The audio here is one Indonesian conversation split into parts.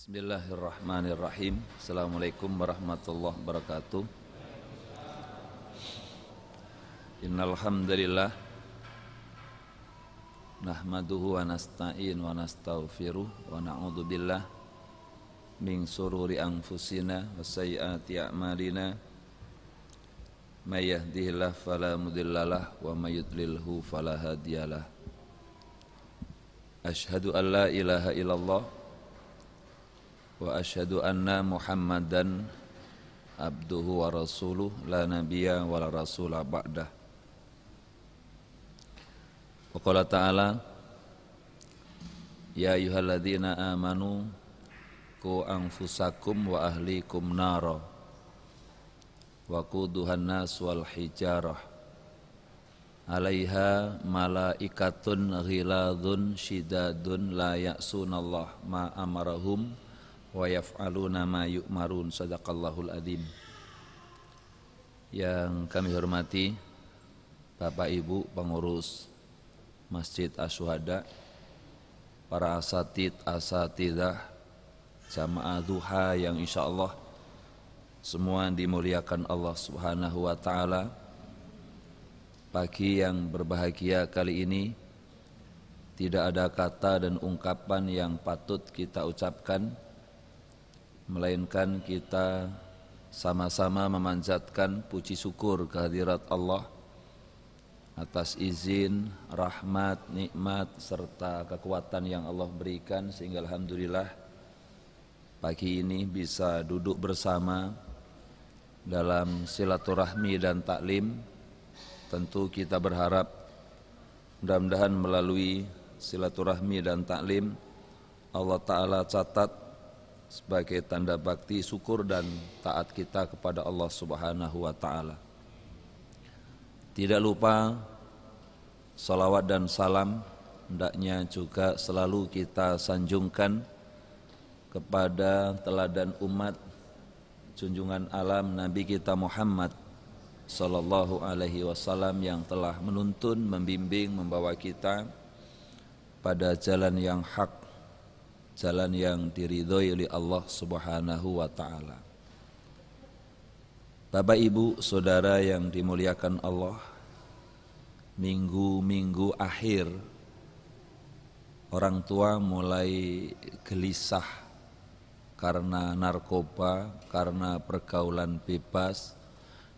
Bismillahirrahmanirrahim. Assalamualaikum warahmatullahi wabarakatuh. Innal hamdalillah nahmaduhu wa nasta'in wa nastaghfiruh wa na'udzu billah min sururi anfusina wa sayyiati a'malina. May yahdihillahu fala mudhillalah wa may yudlilhu fala hadiyalah. Asyhadu an la ilaha illallah wa asyhadu anna Muhammadan abduhu wa rasuluh la nabiyya wa la rasula ba'dah. Wa qala ta'ala ya ayyuhalladzina amanu qu anfusakum wa ahlikum nara wa quduhan nas wal hijarah 'alaiha malaikatun ghiladun shidadun la ya'sunallah ma amarahum wa yaf'aluna ma yu'marun. Sadaqallahul adzim. Yang kami hormati Bapak Ibu pengurus Masjid Asy-Syuhada, para asatidah jamaah duha yang insyaallah semua dimuliakan Allah Subhanahu wa taala. Pagi yang berbahagia kali ini tidak ada kata dan ungkapan yang patut kita ucapkan, melainkan kita sama-sama memanjatkan puji syukur kehadirat Allah atas izin, rahmat, nikmat serta kekuatan yang Allah berikan sehingga alhamdulillah pagi ini bisa duduk bersama dalam silaturahmi dan taklim. Tentu kita berharap mudah-mudahan melalui silaturahmi dan taklim Allah Ta'ala catat sebagai tanda bakti syukur dan taat kita kepada Allah Subhanahu wa taala. Tidak lupa salawat dan salam hendaknya juga selalu kita sanjungkan kepada teladan umat junjungan alam Nabi kita Muhammad sallallahu alaihi wasallam yang telah menuntun, membimbing, membawa kita pada jalan yang hak, jalan yang diridhoi oleh Allah Subhanahu wa taala. Bapak Ibu, saudara yang dimuliakan Allah, minggu-minggu akhir orang tua mulai gelisah karena narkoba, karena pergaulan bebas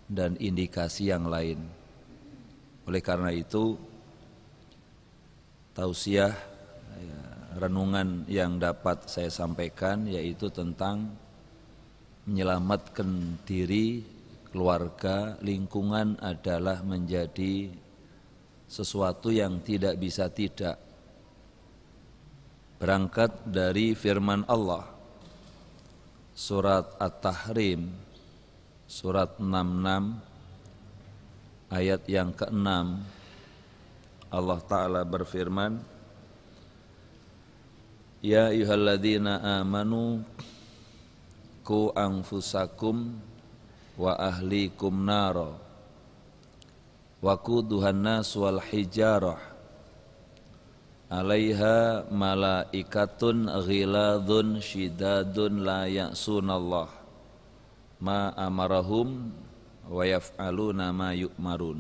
dan indikasi yang lain. Oleh karena itu, tausiah renungan yang dapat saya sampaikan yaitu tentang menyelamatkan diri, keluarga, lingkungan adalah menjadi sesuatu yang tidak bisa tidak. Berangkat dari firman Allah surat At-Tahrim surat 66 ayat yang ke-6, Allah Ta'ala berfirman, ya ayyuhalladzina amanu qu anfusakum wa ahlikum nara wa quduhan nas wal hijarah 'alaiha malaikatun ghiladun shidadun la ya'sunallah ma amarahum wa yaf'aluna ma yu'marun.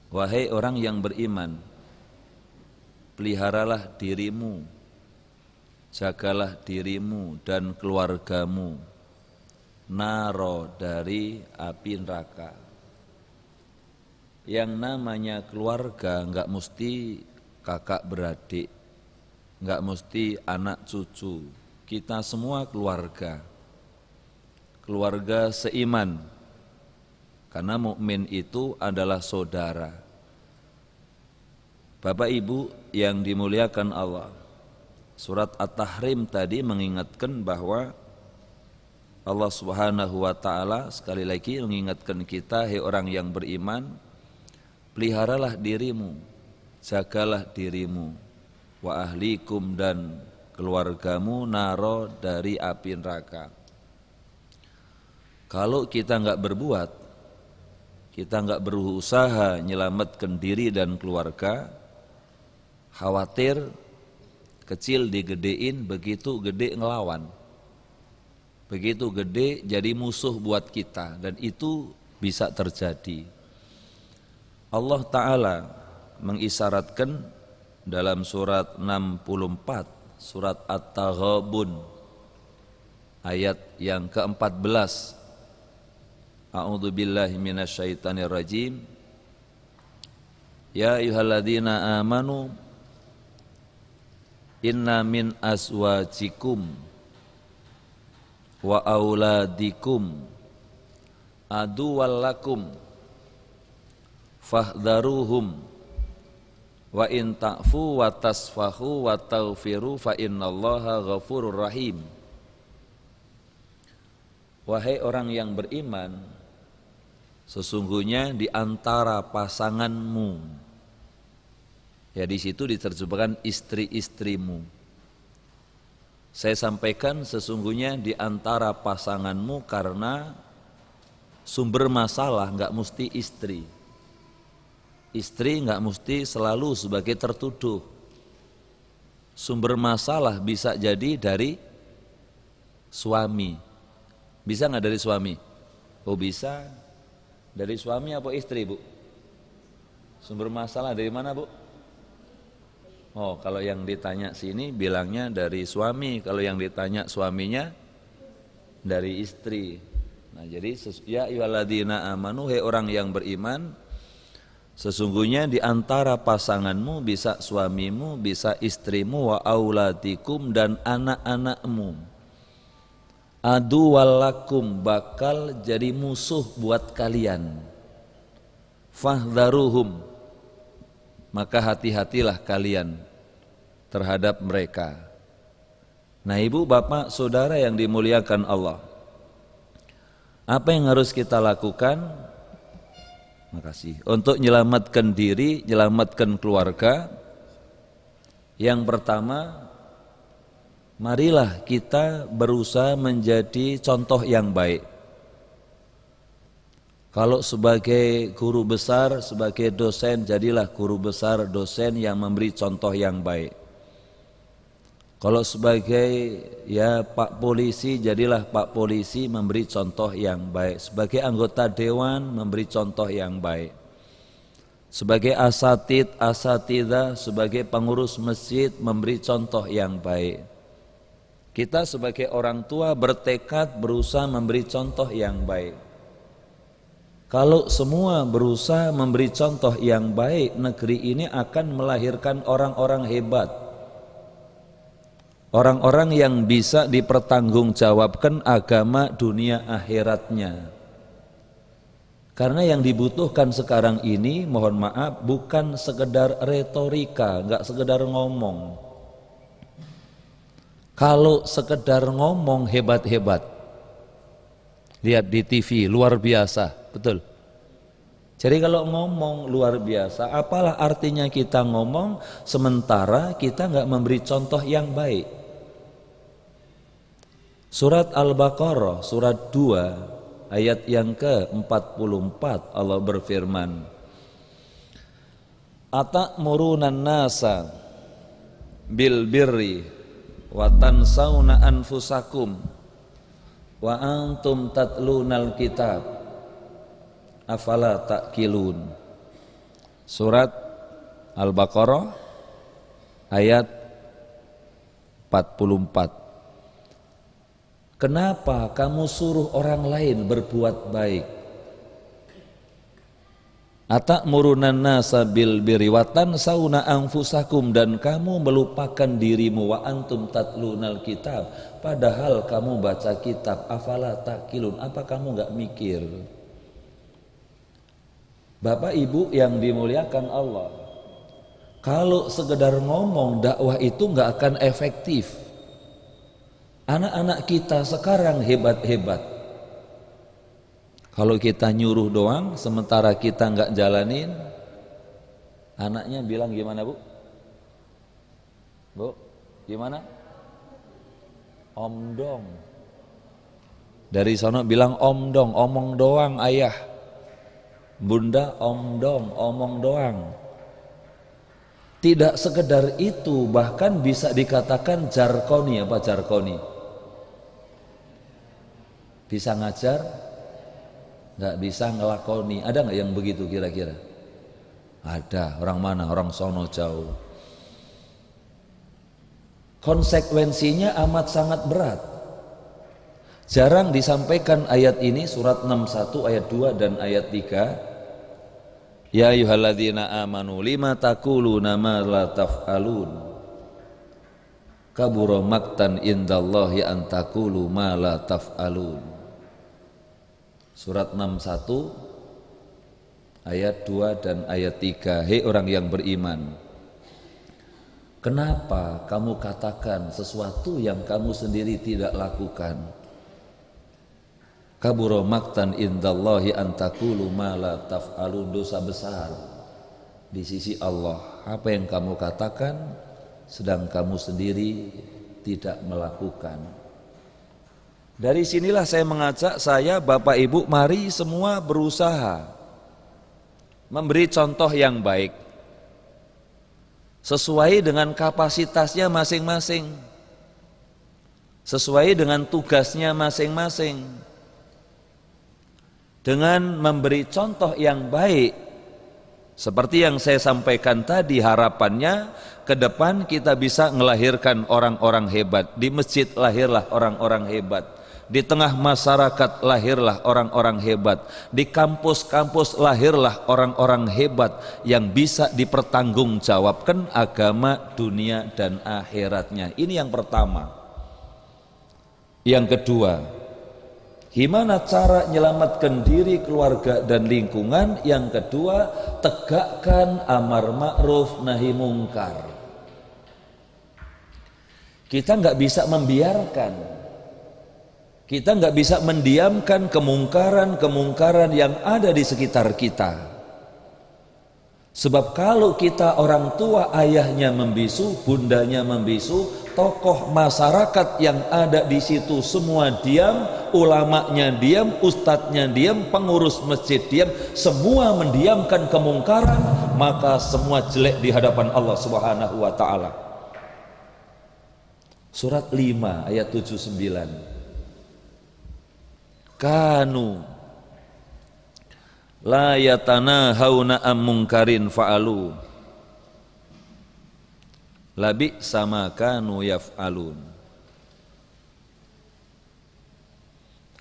Wahai orang yang beriman, peliharalah dirimu, jagalah dirimu dan keluargamu naro dari api neraka. Yang namanya keluarga enggak mesti kakak beradik, enggak mesti anak cucu. Kita semua keluarga, keluarga seiman, karena mukmin itu adalah saudara. Bapak Ibu yang dimuliakan Allah, surat At-Tahrim tadi mengingatkan bahwa Allah Subhanahu wa taala sekali lagi mengingatkan kita, hai orang yang beriman, peliharalah dirimu, jagalah dirimu, wa ahlikum dan keluargamu naro dari api neraka. Kalau kita enggak berbuat, kita enggak berusaha menyelamatkan diri dan keluarga, khawatir kecil digedein, begitu gede ngelawan. Begitu gede jadi musuh buat kita, dan itu bisa terjadi. Allah Ta'ala mengisyaratkan dalam surat 64, surat At-Taghabun, ayat yang ke-14. A'udzubillahi minasyaitonirrajim. Ya ayyuhalladzina amanu inna min azwajikum wa auladikum aduwwal lakum fahdharuhum wa in ta'fu wa tasfahu wa taghfiru fa innallaha ghafurur rahim. Wahai orang yang beriman, sesungguhnya di antara pasanganmu, ya di situ diterjemahkan istri-istrimu. Saya sampaikan sesungguhnya di antara pasanganmu karena sumber masalah nggak mesti istri. Istri nggak mesti selalu sebagai tertuduh. Sumber masalah bisa jadi dari suami. Bisa nggak dari suami? Oh bisa. Dari suami apa istri, Bu? Sumber masalah dari mana, Bu? Oh, kalau yang ditanya sini bilangnya dari suami, kalau yang ditanya suaminya dari istri. Nah, jadi ya ayyuhalladzina amanu, hai orang yang beriman, sesungguhnya di antara pasanganmu bisa suamimu, bisa istrimu, wa auladikum, dan anak-anakmu. Aduwalakum, bakal jadi musuh buat kalian. Fahdharuhum, maka hati-hatilah kalian terhadap mereka. Nah, ibu, bapak, saudara yang dimuliakan Allah, apa yang harus kita lakukan? Makasih. Untuk menyelamatkan diri, menyelamatkan keluarga, yang pertama, marilah kita berusaha menjadi contoh yang baik. Kalau sebagai guru besar, sebagai dosen, jadilah guru besar, dosen yang memberi contoh yang baik. Kalau sebagai Pak Polisi, jadilah Pak Polisi memberi contoh yang baik. Sebagai anggota dewan, memberi contoh yang baik. Sebagai asatidzah, sebagai pengurus masjid, memberi contoh yang baik. Kita sebagai orang tua bertekad berusaha memberi contoh yang baik. Kalau semua berusaha memberi contoh yang baik, negeri ini akan melahirkan orang-orang hebat. Orang-orang yang bisa dipertanggungjawabkan agama dunia akhiratnya. Karena yang dibutuhkan sekarang ini, mohon maaf, bukan sekedar retorika, enggak sekedar ngomong. Kalau sekedar ngomong hebat-hebat, lihat di TV luar biasa, betul. Jadi kalau ngomong luar biasa, apalah artinya kita ngomong sementara kita nggak memberi contoh yang baik. Surat Al-Baqarah, surat 2, ayat yang ke-44, Allah berfirman, Atamuruna nasa bil birri wa tansawna anfusakum wa antum tatlunal kitab afala ta'qilun. Surat Al-Baqarah ayat 44. Kenapa kamu suruh orang lain berbuat baik? Atamuruna nasa bil birri wa tansawna anfusakum, dan kamu melupakan dirimu, wa antum tatlunal kitab, padahal kamu baca kitab. Afala ta'qilun, apa kamu enggak mikir? Bapak Ibu yang dimuliakan Allah, kalau sekedar ngomong dakwah itu enggak akan efektif. Anak-anak kita sekarang hebat-hebat. Kalau kita nyuruh doang, sementara kita enggak jalanin, anaknya bilang gimana, Bu? Bu, gimana? Om dong. Dari sono bilang om dong, omong doang ayah. Bunda om dong, omong doang. Tidak sekedar itu, bahkan bisa dikatakan jarkoni. Apa jarkoni? Bisa ngajar, nggak bisa ngelakoni. Ada nggak yang begitu kira-kira? Ada. Orang mana? Orang sono jauh. Konsekuensinya amat sangat berat. Jarang disampaikan ayat ini, surat 61 ayat 2 dan ayat 3. Ya ayyuhalladzina amanu lima taquluna ma la taf'alun. Kabura maqtan indallahi an taqulu ma la taf'alun. Surat 61 ayat 2 dan ayat 3. Hei orang yang beriman, kenapa kamu katakan sesuatu yang kamu sendiri tidak lakukan? Kabura maqtan indallahi an taqulu ma la taf'alun. Dosa besar di sisi Allah apa yang kamu katakan sedang kamu sendiri tidak melakukan. Dari sinilah saya mengajak saya, Bapak Ibu, mari semua berusaha memberi contoh yang baik sesuai dengan kapasitasnya masing-masing, sesuai dengan tugasnya masing-masing. Dengan memberi contoh yang baik, seperti yang saya sampaikan tadi, harapannya ke depan kita bisa melahirkan orang-orang hebat. Di masjid lahirlah orang-orang hebat, di tengah masyarakat lahirlah orang-orang hebat, di kampus-kampus lahirlah orang-orang hebat yang bisa dipertanggungjawabkan agama, dunia dan akhiratnya. Ini yang pertama. Yang kedua, gimana cara menyelamatkan diri, keluarga dan lingkungan? Yang kedua, tegakkan amar ma'ruf nahi mungkar. Kita nggak bisa membiarkan, kita nggak bisa mendiamkan kemungkaran yang ada di sekitar kita. Sebab kalau kita orang tua, ayahnya membisu, bundanya membisu, tokoh masyarakat yang ada di situ semua diam, ulamanya diam, ustadznya diam, pengurus masjid diam, semua mendiamkan kemungkaran, maka semua jelek di hadapan Allah Subhanahu wa taala. Surat 5 ayat 79. Kanu la yatanahawna am munkarin fa'alu labi sama kanu yaf'alun.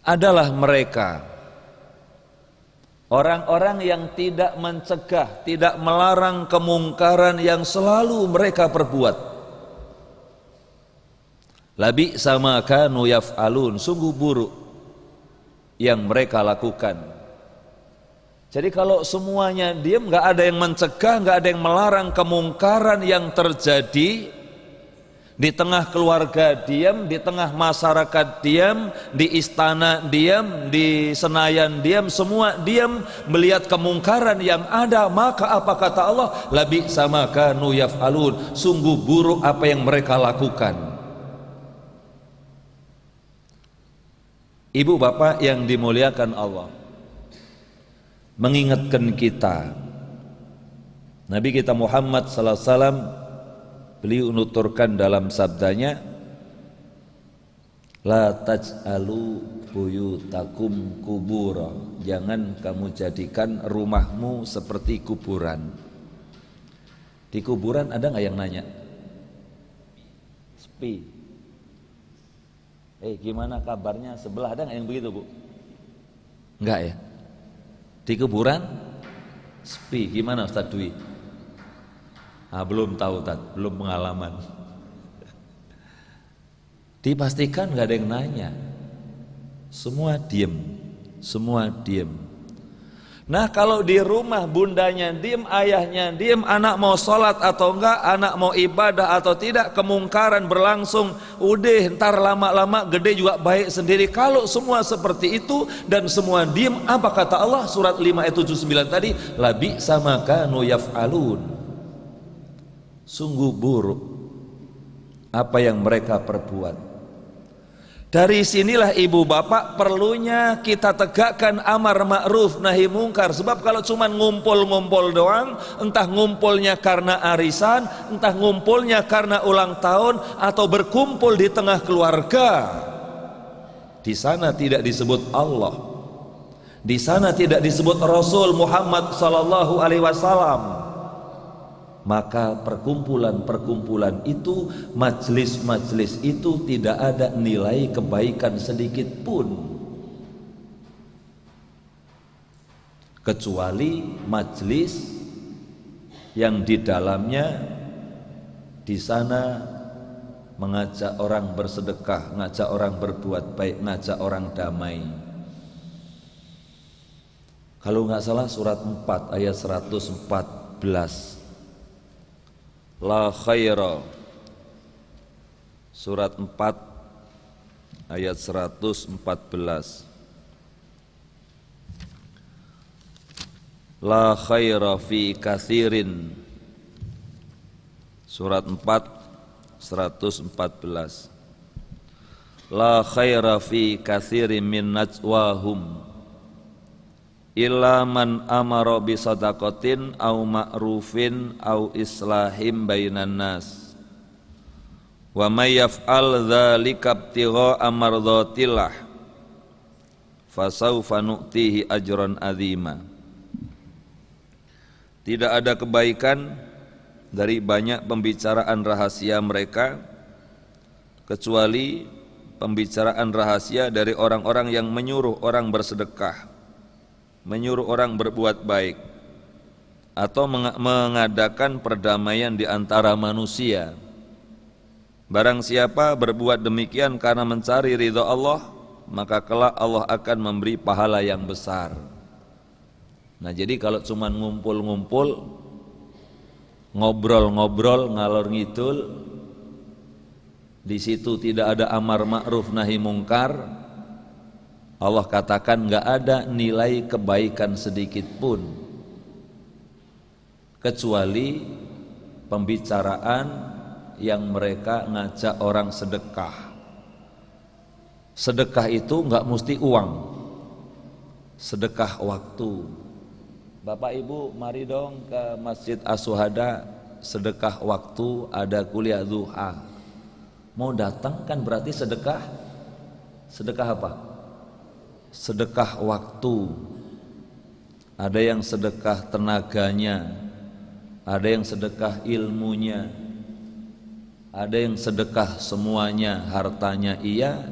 Adalah mereka orang-orang yang tidak mencegah, tidak melarang kemungkaran yang selalu mereka perbuat. Labi sama kanu yaf'alun, sungguh buruk yang mereka lakukan. Jadi kalau semuanya diam, nggak ada yang mencegah, nggak ada yang melarang kemungkaran yang terjadi di tengah keluarga diam, di tengah masyarakat diam, di istana diam, di Senayan diam, semua diam melihat kemungkaran yang ada, maka apa kata Allah? Labi sama kanu yaf'alun, sungguh buruk apa yang mereka lakukan. Ibu bapak yang dimuliakan Allah, mengingatkan kita, Nabi kita Muhammad sallallahu alaihi wasallam, beliau nuturkan dalam sabdanya, la taj'alu buyutakum kubura, jangan kamu jadikan rumahmu seperti kuburan. Di kuburan ada nggak yang nanya? Sepi. Gimana kabarnya sebelah, ada nggak yang begitu, Bu? Enggak ya? Di kuburan sepi. Gimana Ustaz Dwi? Belum tahu, Ustaz, belum pengalaman. Dipastikan nggak ada yang nanya, semua diem, semua diem. Nah kalau di rumah bundanya diem, ayahnya diem, anak mau sholat atau enggak, anak mau ibadah atau tidak, kemungkaran berlangsung, udah ntar lama-lama gede juga baik sendiri. Kalau semua seperti itu dan semua diem, apa kata Allah? Surat 5 ayat 79 tadi, labi sama kanu yaf'alun, sungguh buruk apa yang mereka perbuat. Dari sinilah ibu bapak perlunya kita tegakkan amar ma'ruf nahi mungkar. Sebab kalau cuma ngumpul-ngumpul doang, entah ngumpulnya karena arisan, entah ngumpulnya karena ulang tahun, atau berkumpul di tengah keluarga, di sana tidak disebut Allah, di sana tidak disebut Rasul Muhammad sallallahu alaihi wasallam. Maka perkumpulan-perkumpulan itu, majelis-majelis itu tidak ada nilai kebaikan sedikit pun, kecuali majelis yang di dalamnya di sana mengajak orang bersedekah, ngajak orang berbuat baik, ngajak orang damai. Kalau nggak salah surat 4 ayat 114. La khaira, surat 4 ayat 114. La khaira fi kathirin, surat 4 114. La khaira fi kathirin min najwahum illa man amara bi sadaqatin au ma'rufin au islahim bainan nas wa may yaf'al dzalika ibtigha'a mardhatillah fasawfa nu'tihi ajran azima. Tidak ada kebaikan dari banyak pembicaraan rahasia mereka kecuali pembicaraan rahasia dari orang-orang yang menyuruh orang bersedekah, menyuruh orang berbuat baik, atau mengadakan perdamaian di antara manusia. Barang siapa berbuat demikian karena mencari ridha Allah, maka kelak Allah akan memberi pahala yang besar. Nah, jadi kalau cuma ngumpul-ngumpul, ngobrol-ngobrol ngalor ngidul, di situ tidak ada amar ma'ruf nahi mungkar, Allah katakan nggak ada nilai kebaikan sedikit pun, kecuali pembicaraan yang mereka ngajak orang sedekah. Sedekah itu nggak mesti uang, sedekah waktu. Bapak Ibu mari dong ke Masjid As-Syuhada, sedekah waktu, ada kuliah duha. Mau datang kan berarti sedekah. Sedekah apa? Sedekah waktu. Ada yang sedekah tenaganya, ada yang sedekah ilmunya, ada yang sedekah semuanya, hartanya iya,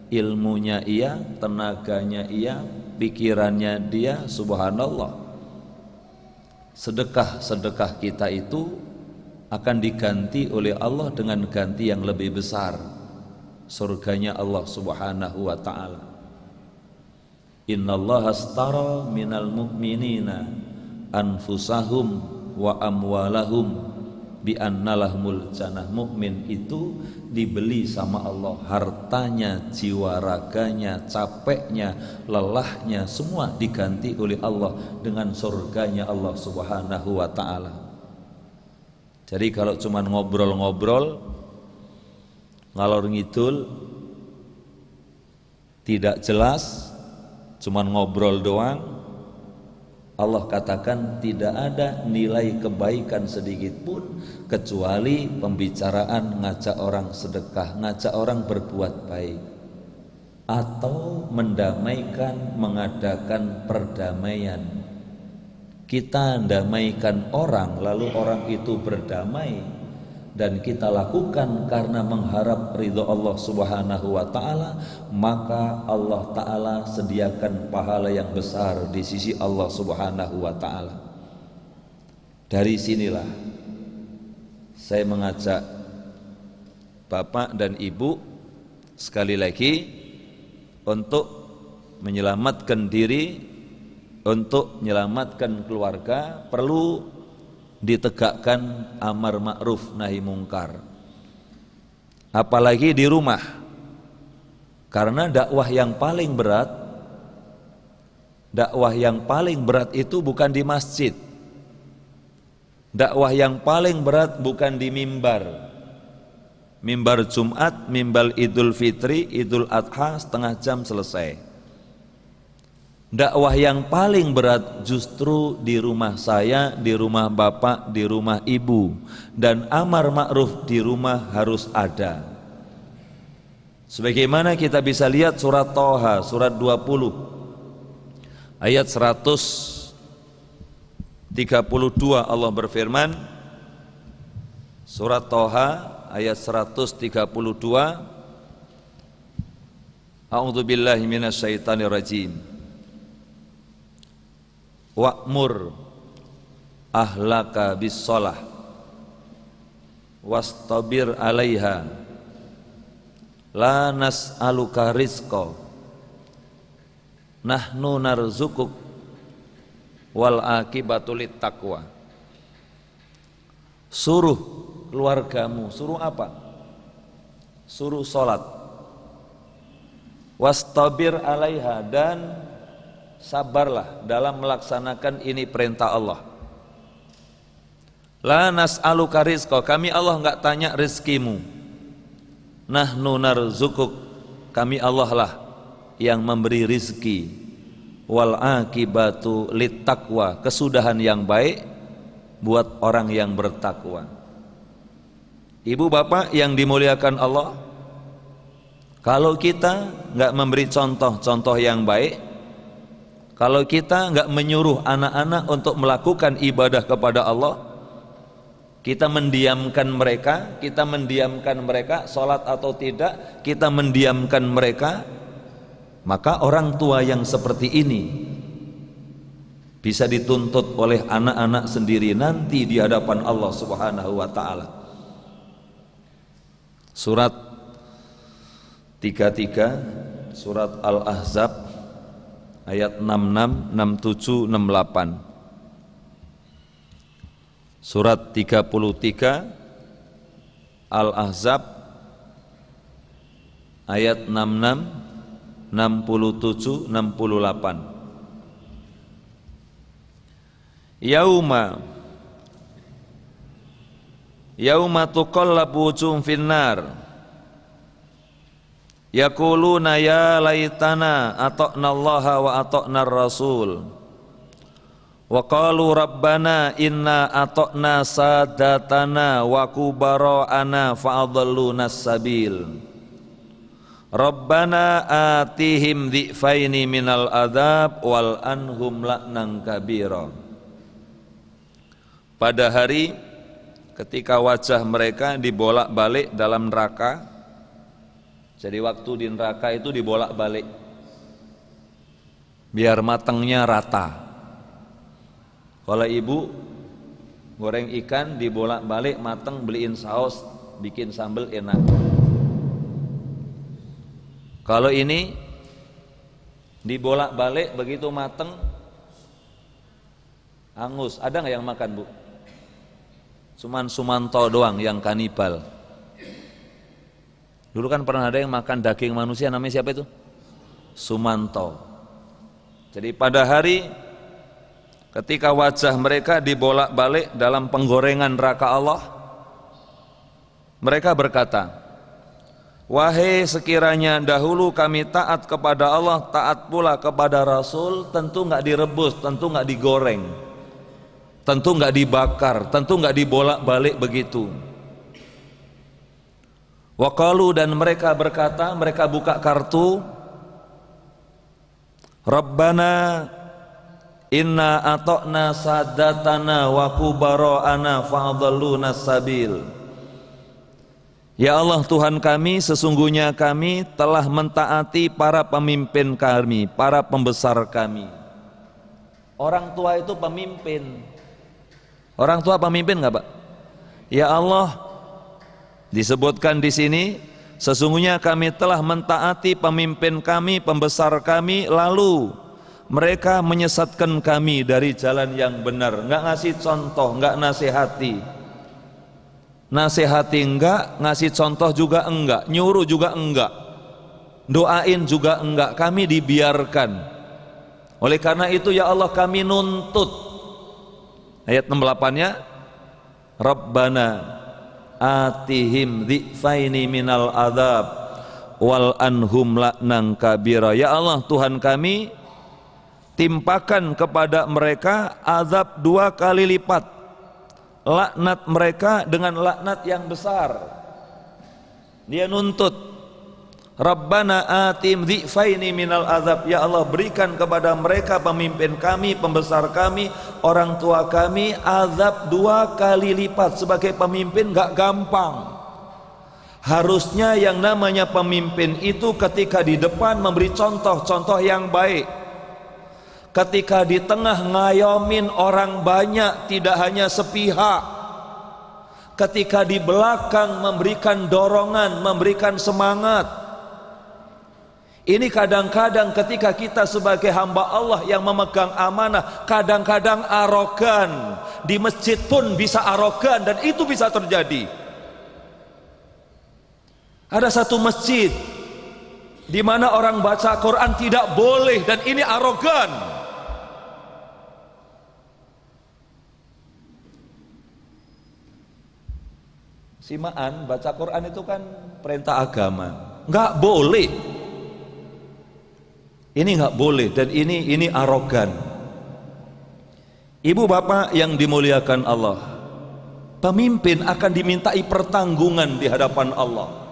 ilmunya iya, tenaganya iya, pikirannya dia. Subhanallah. Sedekah-sedekah kita itu akan diganti oleh Allah dengan ganti yang lebih besar, surganya Allah Subhanahu wa ta'ala. Innallaha astara minal mu'minina anfusahum wa amwalahum bi annalahumul jannah. Mukmin itu dibeli sama Allah, hartanya, jiwa raganya, capeknya, lelahnya, semua diganti oleh Allah dengan surganya Allah Subhanahu wa ta'ala. Jadi kalau cuma ngobrol-ngobrol ngalor ngidul, tidak jelas, cuma ngobrol doang, Allah katakan tidak ada nilai kebaikan sedikit pun, kecuali pembicaraan ngajak orang sedekah, ngajak orang berbuat baik, atau mendamaikan, mengadakan perdamaian. Kita damaikan orang, lalu orang itu berdamai, dan kita lakukan karena mengharap ridho Allah Subhanahu wa ta'ala, maka Allah ta'ala sediakan pahala yang besar di sisi Allah Subhanahu wa ta'ala. Dari sinilah saya mengajak Bapak dan Ibu sekali lagi untuk menyelamatkan diri, untuk menyelamatkan keluarga, perlu ditegakkan amar ma'ruf nahi mungkar, apalagi di rumah. Karena dakwah yang paling berat itu bukan di masjid, dakwah yang paling berat bukan di mimbar, Mimbar Jumat, mimbar Idul Fitri, Idul Adha setengah jam selesai. Dakwah yang paling berat justru di rumah saya, di rumah bapak, di rumah ibu, dan amar ma'ruf di rumah harus ada. Sebagaimana kita bisa lihat surat Thaha, surat 20 ayat 132, Allah berfirman, surat Thaha ayat 132, A'udzubillahi minasyaitonirrajim. Wa'mur ahlaka bis-shalah wastabir 'alaiha la nas'aluka rizqa nahnu narzukuk wal akibatu littaqwa. Suruh keluargamu, suruh apa? Suruh sholat. Wastabir 'alaiha, dan sabarlah dalam melaksanakan ini perintah Allah. La nas'aluka rizqa, kami Allah enggak tanya rezekimu. Nahnu narzukuk, kami Allah lah yang memberi rizki. Wal akibatu littaqwa, kesudahan yang baik buat orang yang bertakwa. Ibu bapak yang dimuliakan Allah, kalau kita enggak memberi contoh-contoh yang baik, kalau kita enggak menyuruh anak-anak untuk melakukan ibadah kepada Allah, kita mendiamkan mereka, sholat atau tidak, kita mendiamkan mereka, maka orang tua yang seperti ini bisa dituntut oleh anak-anak sendiri nanti di hadapan Allah Subhanahu wa ta'ala. Surat 33, surat Al-Ahzab ayat 66, 67, 68. Surat 33 Al-Ahzab ayat 66, 67, 68. Yauma tuqallabu wujuhum finnar yaquluna ya laitana ata'na Allaha wa ata'na ar-rasul wa qalu rabbana inna ata'na sadatana wa kubara'ana fa'adalluna as-sabil rabbana atihim dhi'faini minal adab wal anhum la'nan kabira. Pada hari ketika wajah mereka dibolak-balik dalam neraka. Jadi waktu di neraka itu dibolak-balik biar matangnya rata. Kalau ibu goreng ikan dibolak-balik matang, beliin saus, bikin sambal enak. Kalau ini dibolak-balik begitu matang angus. Ada nggak yang makan, Bu? Cuman Sumanto doang yang kanibal. Dulu kan pernah ada yang makan daging manusia, namanya siapa itu? Sumanto. Jadi pada hari ketika wajah mereka dibolak-balik dalam penggorengan neraka Allah, mereka berkata, wahai sekiranya dahulu kami taat kepada Allah, taat pula kepada Rasul, tentu nggak direbus, tentu nggak digoreng, tentu nggak dibakar, tentu nggak dibolak-balik begitu. Waqalu, dan mereka berkata, mereka buka kartu, Rabbana inna ata'na sadatana wa kubara'ana fa'adalluna sabil. Ya Allah Tuhan kami, sesungguhnya kami telah mentaati para pemimpin kami, para pembesar kami. Orang tua itu pemimpin. Orang tua pemimpin enggak, Pak? Ya Allah, disebutkan di sini, sesungguhnya kami telah mentaati pemimpin kami, pembesar kami, lalu mereka menyesatkan kami dari jalan yang benar. Enggak ngasih contoh, enggak nasihati. Nasihati enggak, ngasih contoh juga enggak, nyuruh juga enggak, doain juga enggak, kami dibiarkan. Oleh karena itu ya Allah kami nuntut. Ayat 68-nya, Rabbana atihim dhifaini minal adzab wal anhum la'nan kabira. Ya Allah Tuhan kami, timpakan kepada mereka azab 2 kali lipat, laknat mereka dengan laknat yang besar. Dia nuntut, Rabbana atim dhifaini minal azab, ya Allah berikan kepada mereka pemimpin kami, pembesar kami, orang tua kami azab 2 kali lipat. Sebagai pemimpin gak gampang. Harusnya yang namanya pemimpin itu ketika di depan memberi contoh-contoh yang baik, ketika di tengah ngayomin orang banyak tidak hanya sepihak, ketika di belakang memberikan dorongan, memberikan semangat. Ini kadang-kadang ketika kita sebagai hamba Allah yang memegang amanah, kadang-kadang arogan. Di masjid pun bisa arogan, dan itu bisa terjadi. Ada satu masjid di mana orang baca Quran tidak boleh, dan ini arogan. Simaan baca Quran itu kan perintah agama, nggak boleh. Ini nggak boleh, dan ini arogan. Ibu bapak yang dimuliakan Allah, pemimpin akan dimintai pertanggungan di hadapan Allah.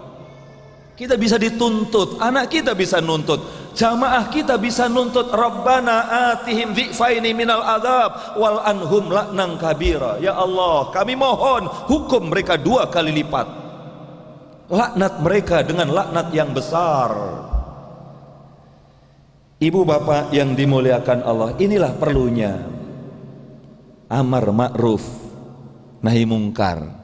Kita bisa dituntut, anak kita bisa nuntut, jamaah kita bisa nuntut. Rabbana atihim dhifaini minal adzab wal anhum la'nan kabira. Ya Allah kami mohon hukum mereka 2 kali lipat, laknat mereka dengan laknat yang besar. Ibu bapak yang dimuliakan Allah, inilah perlunya amar ma'ruf nahi mungkar.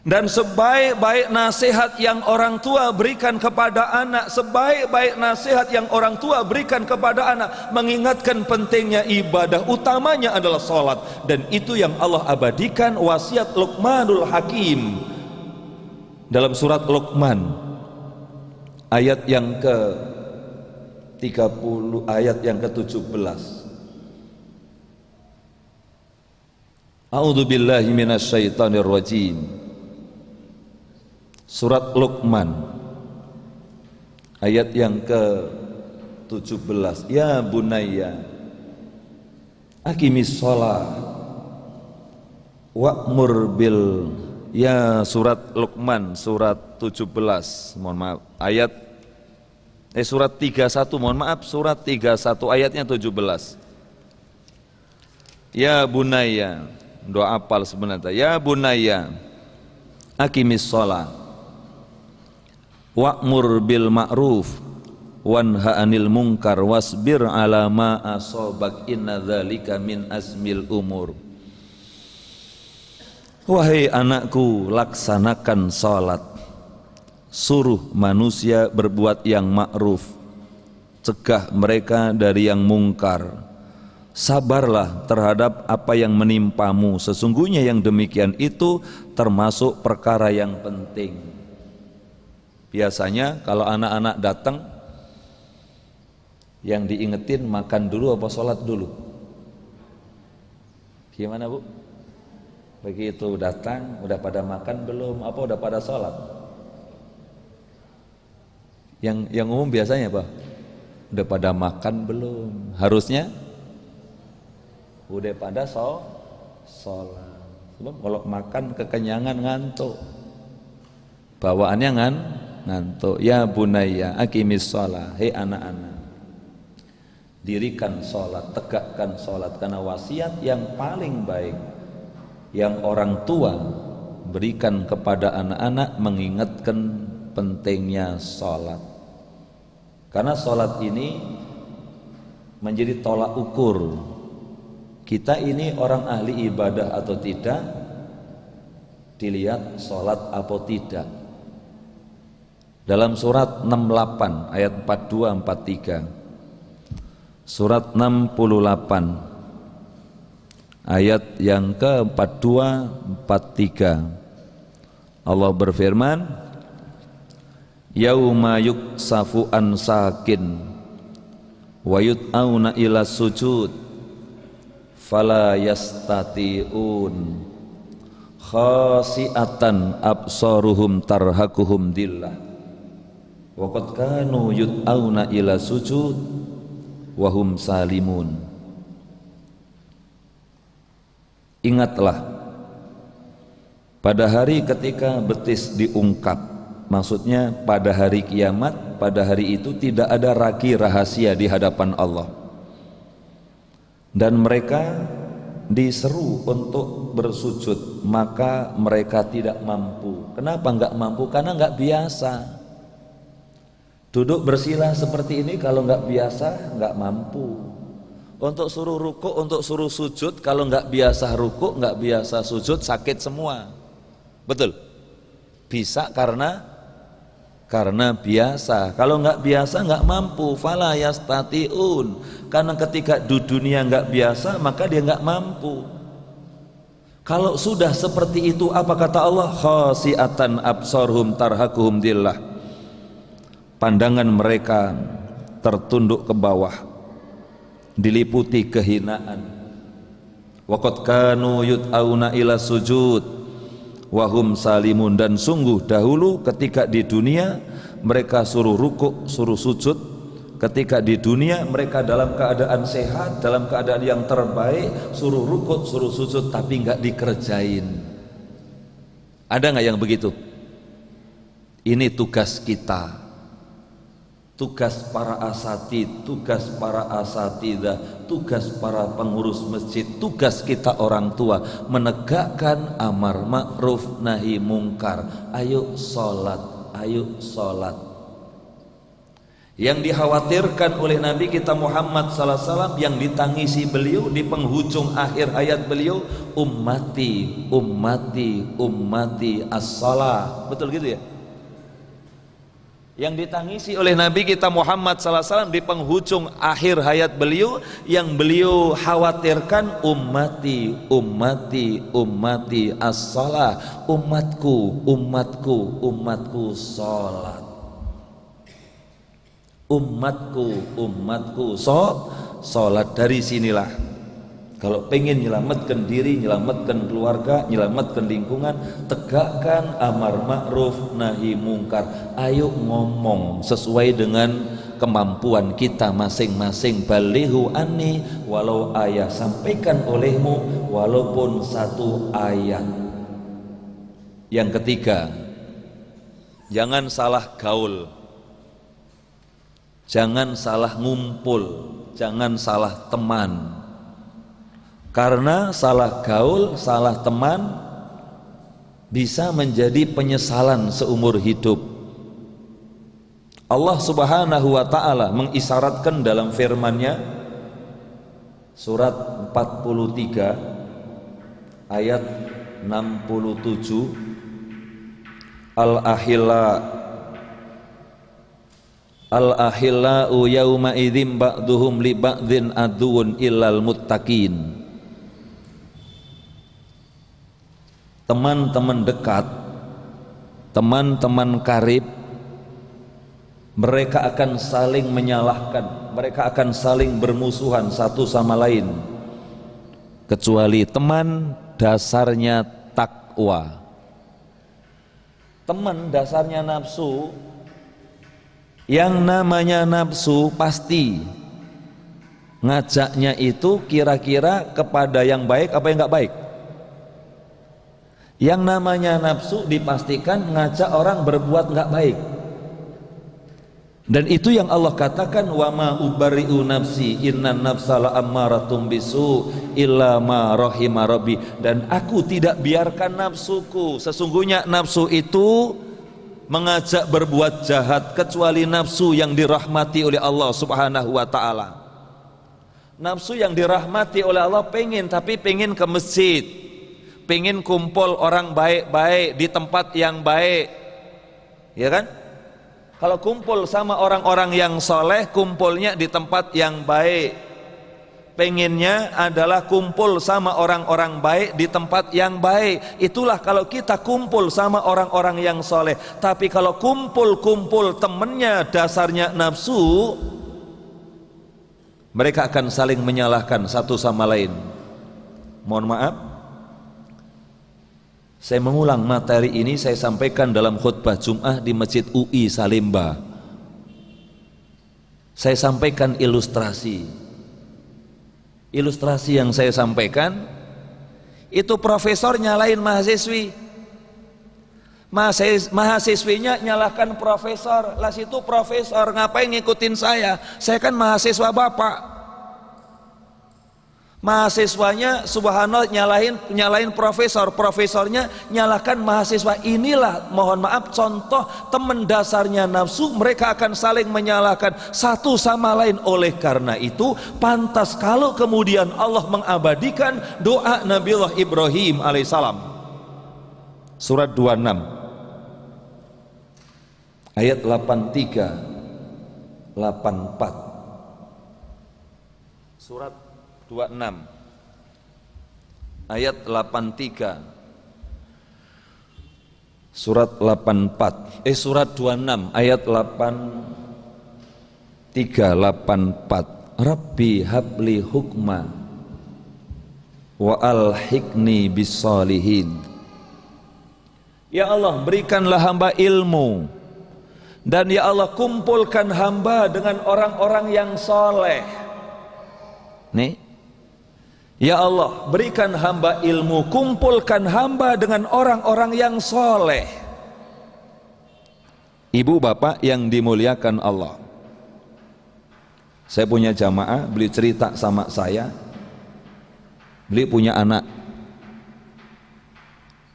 Dan sebaik-baik nasihat yang orang tua berikan kepada anak, sebaik-baik nasihat yang orang tua berikan kepada anak, mengingatkan pentingnya ibadah, utamanya adalah sholat. Dan itu yang Allah abadikan, wasiat Luqmanul Hakim dalam surat Luqman ayat yang ke 30, ayat yang ke-17. A'udzu billahi minasyaitonir rajim. Surat Luqman ayat yang ke-17. Ya bunayya aqimis shalah wa'mur bil, ya surat Luqman surat 17, mohon maaf, ayat surat 31, mohon maaf, surat 31 ayatnya 17. Ya bunayya, doa apal sebenarnya. Ya bunayya aqimis shalah wa'mur bil ma'ruf wanha 'anil munkar wasbir 'ala ma asabak inna dzalika min azmil umur. Wahai anakku, laksanakan salat, suruh manusia berbuat yang ma'ruf, cegah mereka dari yang mungkar, sabarlah terhadap apa yang menimpamu, sesungguhnya yang demikian itu termasuk perkara yang penting. Biasanya kalau anak-anak datang, yang diingetin makan dulu apa sholat dulu? Gimana Bu? Begitu datang, udah pada makan belum? Apa udah pada sholat? Yang umum biasanya apa? Udah pada makan belum? Harusnya udah pada sholat. Sebab kalau makan kekenyangan ngantuk, bawaannya ngantuk. Ya bunayya aqimis shalah, hei anak-anak, dirikan sholat, tegakkan sholat, karena wasiat yang paling baik yang orang tua berikan kepada anak-anak mengingatkan pentingnya sholat. Karena sholat ini menjadi tolak ukur kita ini orang ahli ibadah atau tidak, dilihat sholat atau tidak. Dalam surat 68 ayat 42-43, surat 68 ayat yang ke-42-43, Allah berfirman, yauma yuksafu an sakin wa yud'auna ila sujud fala yastati'un khasi'atan absaruhum tarhaquhum dillah wa qad kanu yud'auna ila sujud wa hum salimun. Ingatlah pada hari ketika betis diungkap, maksudnya pada hari kiamat, pada hari itu tidak ada lagi rahasia di hadapan Allah, dan mereka diseru untuk bersujud, maka mereka tidak mampu. Kenapa enggak mampu? Karena enggak biasa. Duduk bersila seperti ini kalau enggak biasa enggak mampu. Untuk suruh rukuk, untuk suruh sujud, kalau enggak biasa rukuk, enggak biasa sujud, sakit semua. Betul? Bisa karena biasa. Kalau enggak biasa enggak mampu. Fala yastati'un. Karena ketika di dunia enggak biasa, maka dia enggak mampu. Kalau sudah seperti itu, apa kata Allah? Khasi'atan absarhum tarhaquhum dillah. Pandangan mereka tertunduk ke bawah, diliputi kehinaan. Wa qad kanu yud'auna ila sujud wa hum salimun. Dan sungguh dahulu ketika di dunia mereka suruh rukuk, suruh sujud. Ketika di dunia mereka dalam keadaan sehat, dalam keadaan yang terbaik, suruh rukuk, suruh sujud, tapi enggak dikerjain. Ada enggak yang begitu? Ini tugas kita, tugas para asatid, tugas para asatidah, tugas para pengurus masjid, tugas kita orang tua menegakkan amar ma'ruf nahi mungkar. Ayo sholat, ayo sholat. Yang dikhawatirkan oleh Nabi kita Muhammad sallallahu alaihi wasallam, yang ditangisi beliau di penghujung akhir hayat beliau, ummati, ummati, ummati as-salah. Betul gitu ya? Yang ditangisi oleh Nabi kita Muhammad sallallahu alaihi wasallam di penghujung akhir hayat beliau, yang beliau khawatirkan, ummati, ummati, ummati as-salah. Umatku, umatku, umatku salat. Umatku, umatku salat. Dari sinilah kalau pengen nyelamatkan diri, nyelamatkan keluarga, nyelamatkan lingkungan, tegakkan amar ma'ruf nahi mungkar. Ayo ngomong sesuai dengan kemampuan kita masing-masing. Balighu anni walau ayat, sampaikan olehmu walaupun satu ayat. Yang ketiga, jangan salah gaul, jangan salah ngumpul, jangan salah teman. Karena salah gaul, salah teman bisa menjadi penyesalan seumur hidup. Allah Subhanahu wa taala mengisyaratkan dalam firman-Nya surat 43 ayat 67, Al-ahillau yawma idzin ba'duhum li ba'dhin aduun illal muttaqin. Teman-teman dekat, teman-teman karib, mereka akan saling menyalahkan, mereka akan saling bermusuhan satu sama lain, kecuali teman dasarnya takwa. Teman dasarnya nafsu. Yang namanya nafsu pasti ngajaknya itu kira-kira kepada yang baik apa yang enggak baik. Yang namanya nafsu dipastikan ngajak orang berbuat enggak baik. Dan itu yang Allah katakan, wa ma ubari'u nafsi innan nafsa la'ammaratum bisu illa ma rahima rabbi. Dan aku tidak biarkan nafsuku, sesungguhnya nafsu itu mengajak berbuat jahat, kecuali nafsu yang dirahmati oleh Allah Subhanahu wa taala. Nafsu yang dirahmati oleh Allah pengen ke masjid, pengen kumpul orang baik-baik di tempat yang baik, ya kan? Kalau kumpul sama orang-orang yang soleh, kumpulnya di tempat yang baik. Pengennya adalah kumpul sama orang-orang baik di tempat yang baik. Itulah kalau kita kumpul sama orang-orang yang soleh. Tapi kalau kumpul-kumpul temennya dasarnya nafsu, mereka akan saling menyalahkan satu sama lain. Mohon maaf, Saya mengulang materi ini, saya sampaikan dalam khutbah Jum'ah di Masjid UI Salemba. Saya sampaikan ilustrasi. Ilustrasi yang saya sampaikan itu profesor nyalain mahasiswi, mahasiswinya nyalahkan profesor. Lah situ profesor ngapain ngikutin saya kan mahasiswa bapak. Mahasiswanya subhanallah nyalahin profesor, profesornya nyalahkan mahasiswa. Inilah mohon maaf contoh teman dasarnya nafsu, mereka akan saling menyalahkan satu sama lain. Oleh karena itu pantas kalau kemudian Allah mengabadikan doa Nabiullah Ibrahim alaihissalam, surat 26 ayat 83 84, surat 26 ayat 83, surat 84 surat 26 ayat 83 84. Rabbi habli hukma wa alhiqni bissalihin. Ya Allah, berikanlah hamba ilmu, dan ya Allah kumpulkan hamba dengan orang-orang yang soleh. Nih, ya Allah, berikan hamba ilmu, kumpulkan hamba dengan orang-orang yang soleh. Ibu bapak yang dimuliakan Allah, saya punya jamaah, beliau cerita sama saya, beliau punya anak.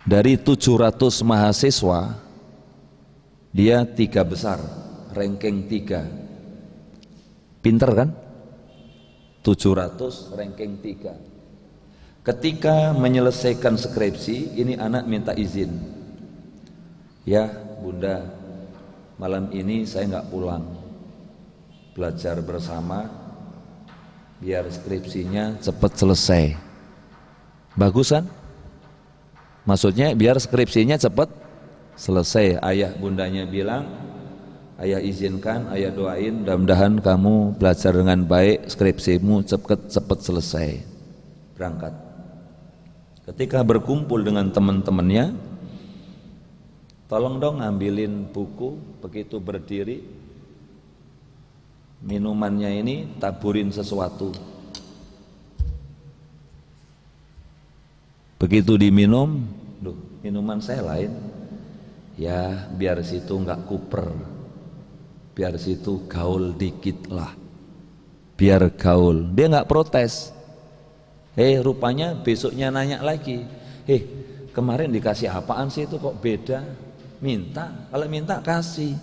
Dari 700 mahasiswa, dia 3 besar, ranking 3. Pinter kan? 700 ranking 3. Ketika menyelesaikan skripsi, ini anak minta izin, ya bunda, malam ini saya nggak pulang, belajar bersama biar skripsinya cepat selesai. Bagus kan? Maksudnya biar skripsinya cepat selesai. Ayah bundanya bilang, ayah izinkan, ayah doain, mudah-mudahan kamu belajar dengan baik, skripsimu cepat selesai. Berangkat. Ketika berkumpul dengan teman-temannya, tolong dong ambilin buku. Begitu berdiri, minumannya ini taburin sesuatu. Begitu diminum, loh, minuman saya lain. Ya biar situ nggak kuper, biar situ gaul dikit lah, biar gaul. Dia nggak protes. Rupanya besoknya nanya lagi, kemarin dikasih apaan sih itu kok beda? Minta, kalau minta kasih.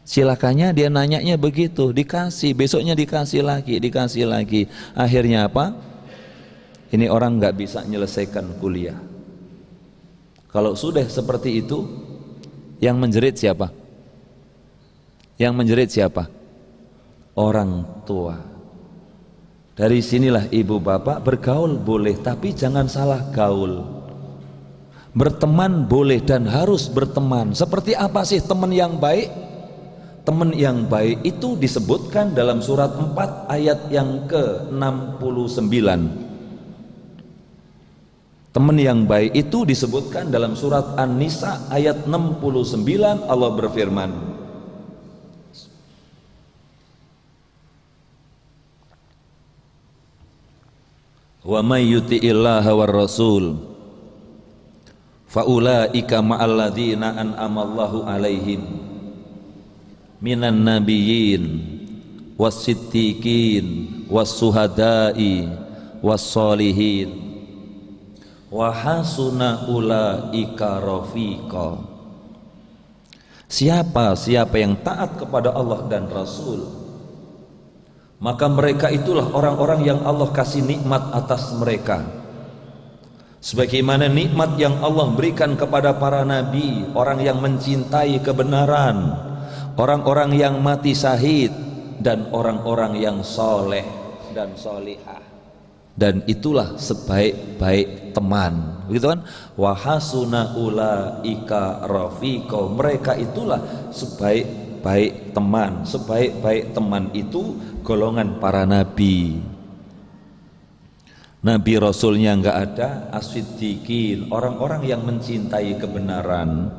Silakannya dia nanyanya begitu, dikasih, besoknya dikasih lagi. Akhirnya apa? Ini orang nggak bisa menyelesaikan kuliah. Kalau sudah seperti itu, yang menjerit siapa? Yang menjerit siapa? Orang tua. Dari sinilah ibu bapak, bergaul boleh, tapi jangan salah gaul. Berteman boleh dan harus berteman. Seperti apa sih teman yang baik? Teman yang baik itu disebutkan dalam surat 4 ayat yang ke-69. Teman yang baik itu disebutkan dalam surat An-Nisa ayat 69. Allah berfirman, wa may yuti'illaha war rasul fa ulaika ma'al ladzina an'ama Allahu alaihim minan nabiyyin was-siddiqin was-suhada'i was-sholihin wa hasuna ulaika rafiqa. Siapa yang taat kepada Allah dan Rasul, maka mereka itulah orang-orang yang Allah kasih nikmat atas mereka, sebagaimana nikmat yang Allah berikan kepada para nabi, orang yang mencintai kebenaran, orang-orang yang mati syahid, dan orang-orang yang soleh dan solihah. Dan itulah sebaik-baik teman, begitu kan? Wa hasuna ulaika rafiqa. Mereka itulah sebaik-baik teman. Sebaik-baik teman itu golongan para nabi. Nabi Rasulnya nggak ada, as-siddiqin, orang-orang yang mencintai kebenaran,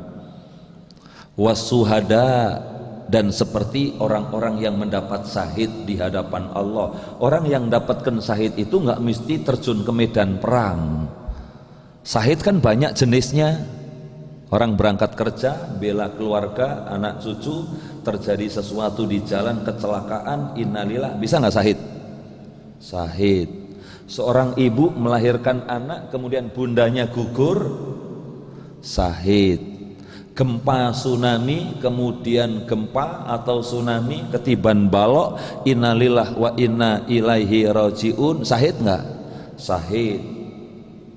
was-suhada, dan seperti orang-orang yang mendapat syahid di hadapan Allah. Orang yang dapatkan syahid itu nggak mesti terjun ke medan perang. Syahid kan banyak jenisnya. Orang berangkat kerja, bela keluarga, anak cucu, terjadi sesuatu di jalan, kecelakaan, innalillah, bisa nggak syahid? Syahid. Seorang ibu melahirkan anak, kemudian bundanya gugur, syahid. Gempa tsunami, kemudian gempa atau tsunami ketiban balok, innalillah wa inna ilaihi rajiun, syahid nggak? Syahid.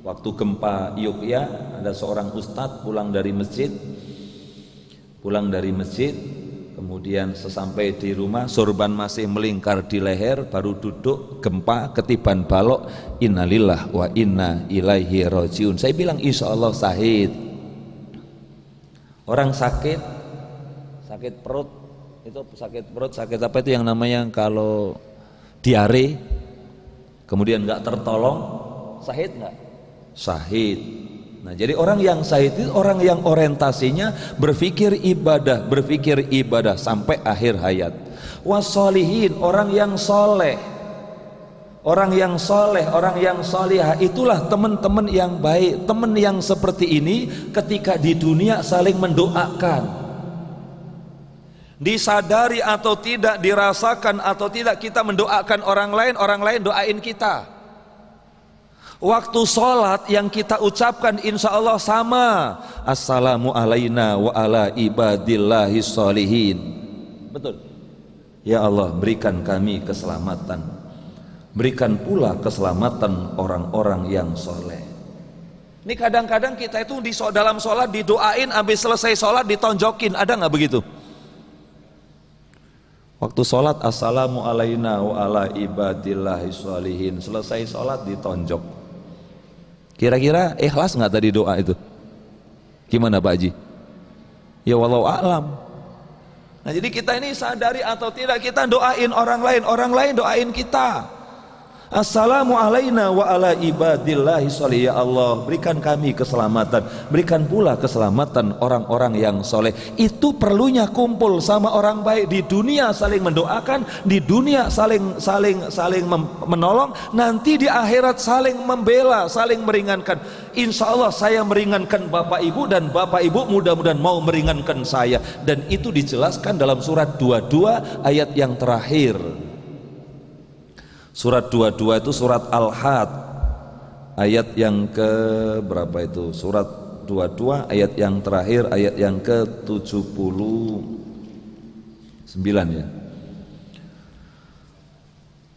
Waktu gempa Yogyakarta, ada seorang ustadz pulang dari masjid, kemudian sesampai di rumah sorban masih melingkar di leher, baru duduk, gempa ketiban balok, innalillah wa inna ilaihi rajiun. Saya bilang insya Allah syahid. Orang sakit perut, itu sakit apa itu yang namanya kalau diare, kemudian nggak tertolong, syahid nggak? Syahid. Nah, jadi orang yang syahid itu orang yang orientasinya berpikir ibadah sampai akhir hayat. Wassolihin, orang yang soleh, orang yang solihah, itulah teman-teman yang baik. Teman yang seperti ini ketika di dunia saling mendoakan, disadari atau tidak, dirasakan atau tidak, kita mendoakan orang lain doain kita. Waktu sholat yang kita ucapkan insya Allah sama, assalamu alaina wa ala ibadillahi sholihin. Betul. Ya Allah, berikan kami keselamatan, berikan pula keselamatan orang-orang yang soleh. Ini kadang-kadang kita itu dalam sholat didoain, habis selesai sholat ditonjokin, ada nggak begitu? Waktu sholat assalamu alaina wa ala ibadillahi sholihin, selesai sholat ditonjok. Kira-kira ikhlas nggak tadi doa itu? Gimana Pak Haji? Ya wallahu a'lam. Nah, jadi kita ini sadari atau tidak, kita doain orang lain doain kita. Assalamu alaina wa ala ibadillahi sholihin. Ya Allah, berikan kami keselamatan, berikan pula keselamatan orang-orang yang soleh. Itu perlunya kumpul sama orang baik di dunia, saling mendoakan, di dunia saling menolong, nanti di akhirat saling membela, saling meringankan. Insya Allah saya meringankan Bapak Ibu, dan Bapak Ibu mudah-mudahan mau meringankan saya. Dan itu dijelaskan dalam surat 22 ayat yang terakhir. Surat 22 itu surat Al-Had, ayat yang ke berapa itu? Surat 22 ayat yang terakhir, ayat yang ke 79 ya.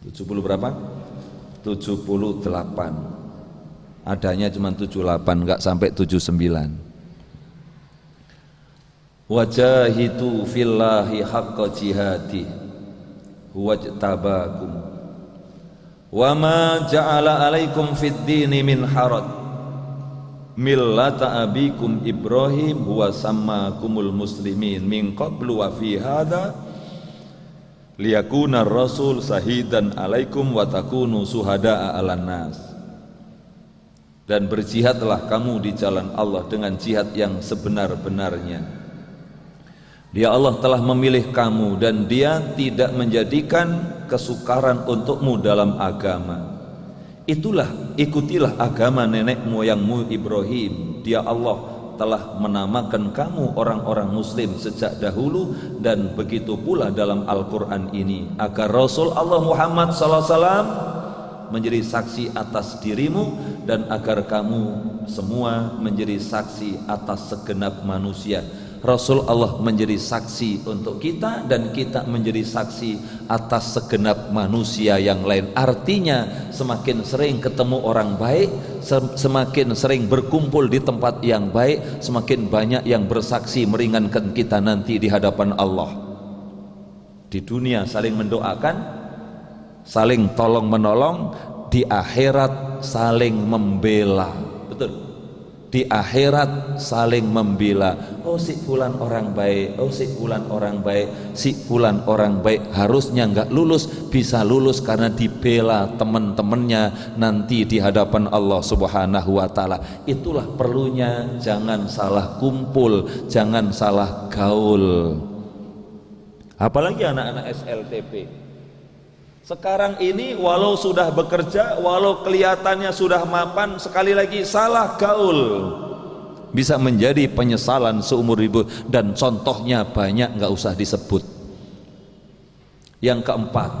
70 berapa? 78. Adanya cuma 78, enggak sampai 79. Wajahidu fillahi haqqa jihadi huwajtabakum wa ma ja'ala alaikum fid dini min haraj millata abikum Ibrahim huwa sammakumul muslimin min qablu wa fi hadha liyakuna rasul sahidan alaikum wa takunu suhada'a 'alan nas. Dan berjihadlah kamu di jalan Allah dengan jihad yang sebenar-benarnya. Dia Allah telah memilih kamu dan dia tidak menjadikan kesukaran untukmu dalam agama. Ikutilah agama nenek moyangmu Ibrahim. Dia Allah telah menamakan kamu orang-orang muslim sejak dahulu, dan begitu pula dalam Al-Quran ini, agar Rasul Allah Muhammad SAW menjadi saksi atas dirimu, dan agar kamu semua menjadi saksi atas segenap manusia. Rasul Allah menjadi saksi untuk kita, dan kita menjadi saksi atas segenap manusia yang lain. Artinya semakin sering ketemu orang baik, semakin sering berkumpul di tempat yang baik, semakin banyak yang bersaksi meringankan kita nanti di hadapan Allah. Di dunia saling mendoakan, saling tolong menolong, di akhirat saling membela. Betul. Di akhirat saling membela. Oh si fulan orang baik, oh si fulan orang baik, si fulan orang baik harusnya nggak lulus, bisa lulus karena dibela teman-temannya nanti di hadapan Allah Subhanahu wa taala. Itulah perlunya jangan salah kumpul, jangan salah gaul. Apalagi anak-anak SLTP. Sekarang ini walau sudah bekerja, walau kelihatannya sudah mapan, sekali lagi salah gaul bisa menjadi penyesalan seumur hidup, dan contohnya banyak, nggak usah disebut. Yang keempat,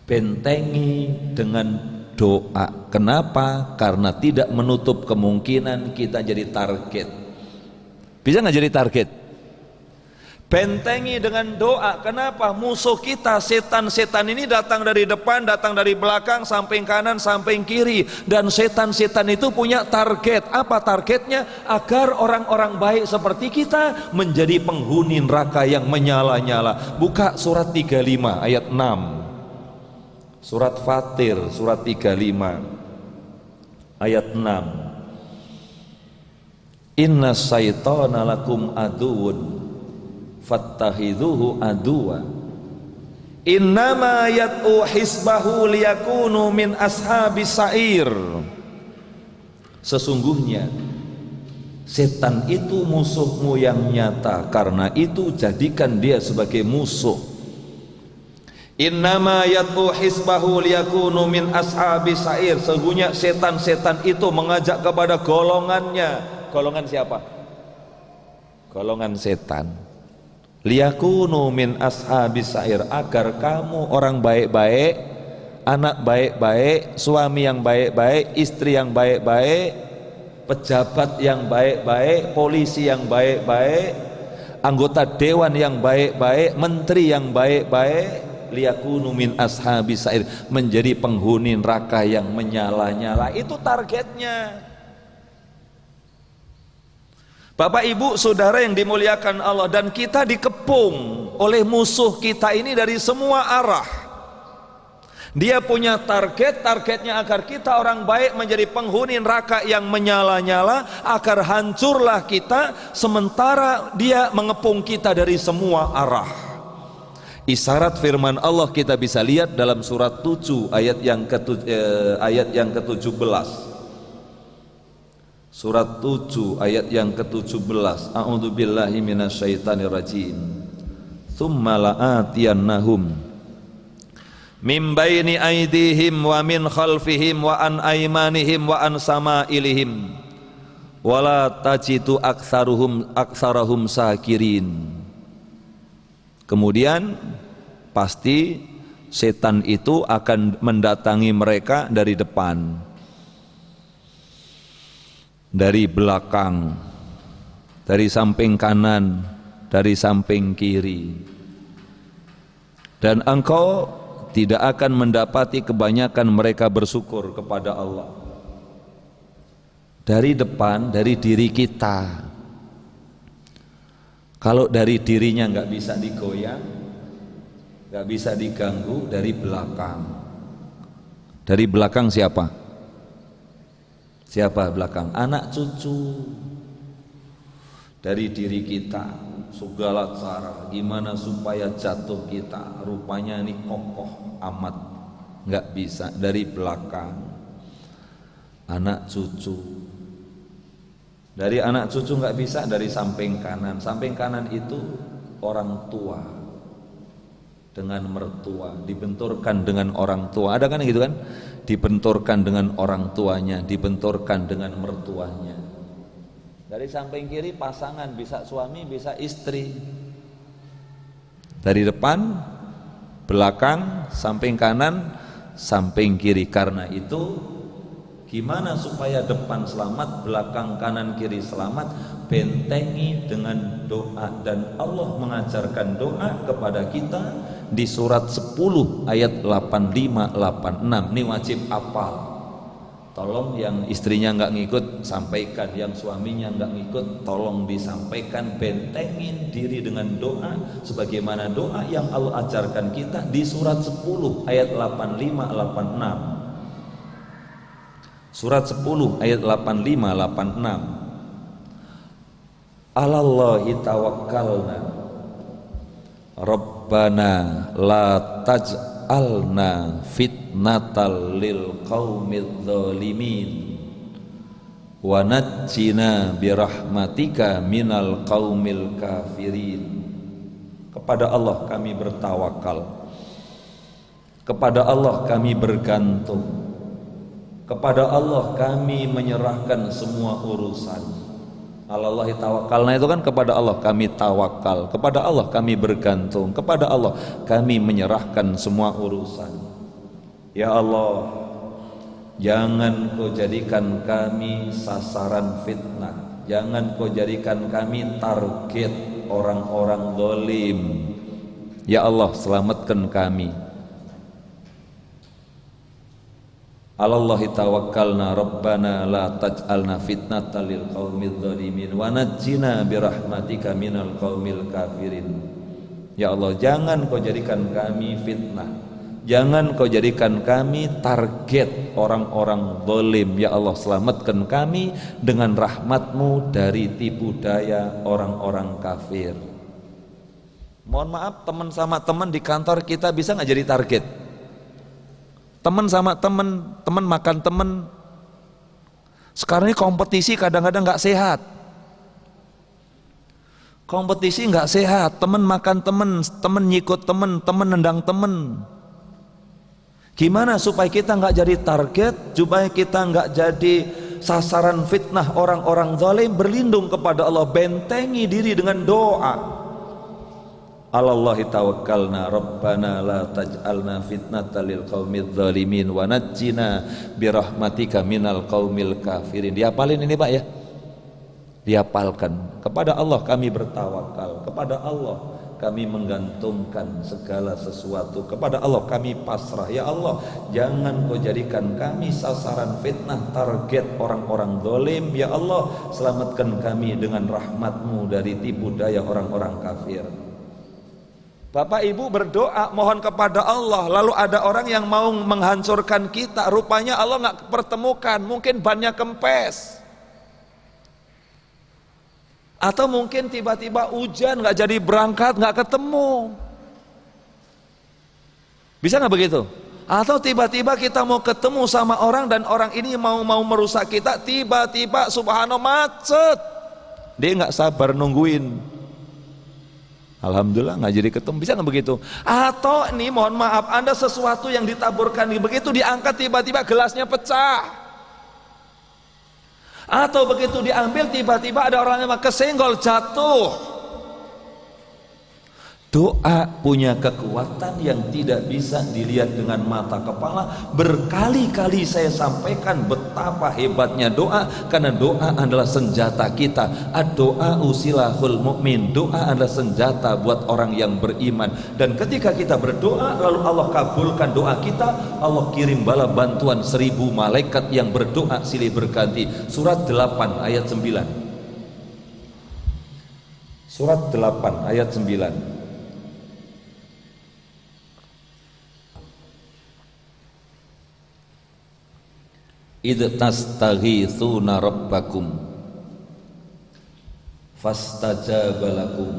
bentengi dengan doa. Kenapa? Karena tidak menutup kemungkinan kita jadi target. Bisa nggak jadi target? Bentengi dengan doa. Kenapa? Musuh kita, setan-setan ini datang dari depan, datang dari belakang, samping kanan, samping kiri. Dan setan-setan itu punya target. Apa targetnya? Agar orang-orang baik seperti kita menjadi penghuni neraka yang menyala-nyala. Buka surat 35 ayat 6. Surat Fatir, surat 35 ayat 6. Inna syaitana lakum aduun fattakhidhuhu aduwa innama yad'u hisbahu liyakunu min ashabis sa'ir. Sesungguhnya setan itu musuhmu yang nyata, karena itu jadikan dia sebagai musuh. Innama yad'u hisbahu liyakunu min ashabis sa'ir. Sesungguhnya setan-setan itu mengajak kepada golongannya. Golongan siapa? Golongan setan. Liyakunu min ashabis sa'ir, agar kamu orang baik-baik, anak baik-baik, suami yang baik-baik, istri yang baik-baik, pejabat yang baik-baik, polisi yang baik-baik, anggota dewan yang baik-baik, menteri yang baik-baik, liyakunu min ashabis sa'ir, menjadi penghuni neraka yang menyala-nyala. Itu targetnya. Bapak Ibu Saudara yang dimuliakan Allah, dan kita dikepung oleh musuh kita ini dari semua arah. Dia punya targetnya agar kita orang baik menjadi penghuni neraka yang menyala-nyala, agar hancurlah kita, sementara dia mengepung kita dari semua arah. Isyarat firman Allah kita bisa lihat dalam surat 7 ayat yang ke-17. Surat 7 ayat yang ke-17. A'udzubillahi minasyaitonirrajim. Tsumma la'atiyannahum min baini aydihim wa min khalfihim wa an aymanihim wa an samailihim wala tajidu aktsarahum sakirin. Kemudian pasti setan itu akan mendatangi mereka dari depan, dari belakang, dari samping kanan, dari samping kiri, dan engkau tidak akan mendapati kebanyakan mereka bersyukur kepada Allah. Dari depan, dari diri kita. Kalau dari dirinya nggak bisa digoyang, nggak bisa diganggu, dari belakang. Dari belakang siapa? Siapa belakang? Anak cucu. Dari diri kita, segala cara gimana supaya jatuh kita, rupanya ini kokoh amat, nggak bisa. Dari belakang, anak cucu. Dari anak cucu nggak bisa, dari samping kanan. Samping kanan itu orang tua dengan mertua, dibenturkan dengan orang tua. Ada kan gitu kan? Dibenturkan dengan orang tuanya, dibenturkan dengan mertuanya. Dari samping kiri pasangan, bisa suami, bisa istri. Dari depan, belakang, samping kanan, samping kiri. Karena itu, gimana supaya depan selamat, belakang, kanan, kiri selamat? Bentengi dengan doa. Dan Allah mengajarkan doa kepada kita di surat 10 ayat 85-86. Ini wajib hafal. Tolong yang istrinya nggak ngikut, sampaikan. Yang suaminya nggak ngikut, tolong disampaikan. Bentengin diri dengan doa sebagaimana doa yang Allah ajarkan kita di surat 10 ayat 85-86. Surat 10 ayat 85 86. Alallahi tawakkalna Rabbana la taj'alna fitnatal lil qaumidz zalimin wa najjina birahmatika minal qaumil kafirin. Kepada Allah kami bertawakal, kepada Allah kami bergantung, kepada Allah kami menyerahkan semua urusan. Allahi tawakkalna itu kan kepada Allah kami tawakal, kepada Allah kami bergantung, kepada Allah kami menyerahkan semua urusan. Ya Allah, jangan kau jadikan kami sasaran fitnah, jangan kau jadikan kami target orang-orang zalim. Ya Allah, selamatkan kami. Alallahi tawakkalna Rabbana la taj'alna fitnatan lil qaumidz zalimin wa najjina birahmatika minal qaumil kafirin. Ya Allah, jangan kau jadikan kami fitnah, jangan kau jadikan kami target orang-orang zalim. Ya Allah, selamatkan kami dengan rahmatmu dari tipu daya orang-orang kafir. Mohon maaf, teman sama teman di kantor kita bisa nggak jadi target? Teman sama teman, teman makan teman. Sekarang ini kompetisi kadang-kadang nggak sehat. Kompetisi nggak sehat. Teman makan teman, teman nyikut teman, teman nendang teman. Gimana supaya kita nggak jadi target, supaya kita nggak jadi sasaran fitnah orang-orang zalim? Berlindung kepada Allah, bentengi diri dengan doa. Alallahi tawakkalna Rabbana la taj'alna fitnatan lil qaumidz zalimin wa najjina birahmatika minal qaumil kafirin. Dihafalin ini Pak ya, dihafalkan. Kepada Allah kami bertawakal, kepada Allah kami menggantungkan segala sesuatu, kepada Allah kami pasrah. Ya Allah, jangan kau jadikan kami sasaran fitnah, target orang-orang zalim. Ya Allah, selamatkan kami dengan rahmatmu dari tipu daya orang-orang kafir. Bapak Ibu berdoa mohon kepada Allah, lalu ada orang yang mau menghancurkan kita, rupanya Allah nggak pertemukan, mungkin bannya kempes, atau mungkin tiba-tiba hujan nggak jadi berangkat, nggak ketemu, bisa nggak begitu? Atau tiba-tiba kita mau ketemu sama orang dan orang ini mau merusak kita, tiba-tiba subhanallah macet, dia nggak sabar nungguin. Alhamdulillah nggak jadi ketemu, bisa nggak begitu? Atau nih mohon maaf, ada sesuatu yang ditaburkan, begitu diangkat tiba-tiba gelasnya pecah, atau begitu diambil tiba-tiba ada orang yang kesenggol jatuh. Doa punya kekuatan yang tidak bisa dilihat dengan mata kepala. Berkali-kali saya sampaikan betapa hebatnya doa, karena doa adalah senjata kita. Ad-doa usilahul mu'min, doa adalah senjata buat orang yang beriman. Dan ketika kita berdoa lalu Allah kabulkan doa kita, Allah kirim bala bantuan 1000 malaikat yang berdoa silih berganti. Surat 8 ayat 9. Surat 8 ayat 9. Idh tastaghithuna rabbakum fastajaba lakum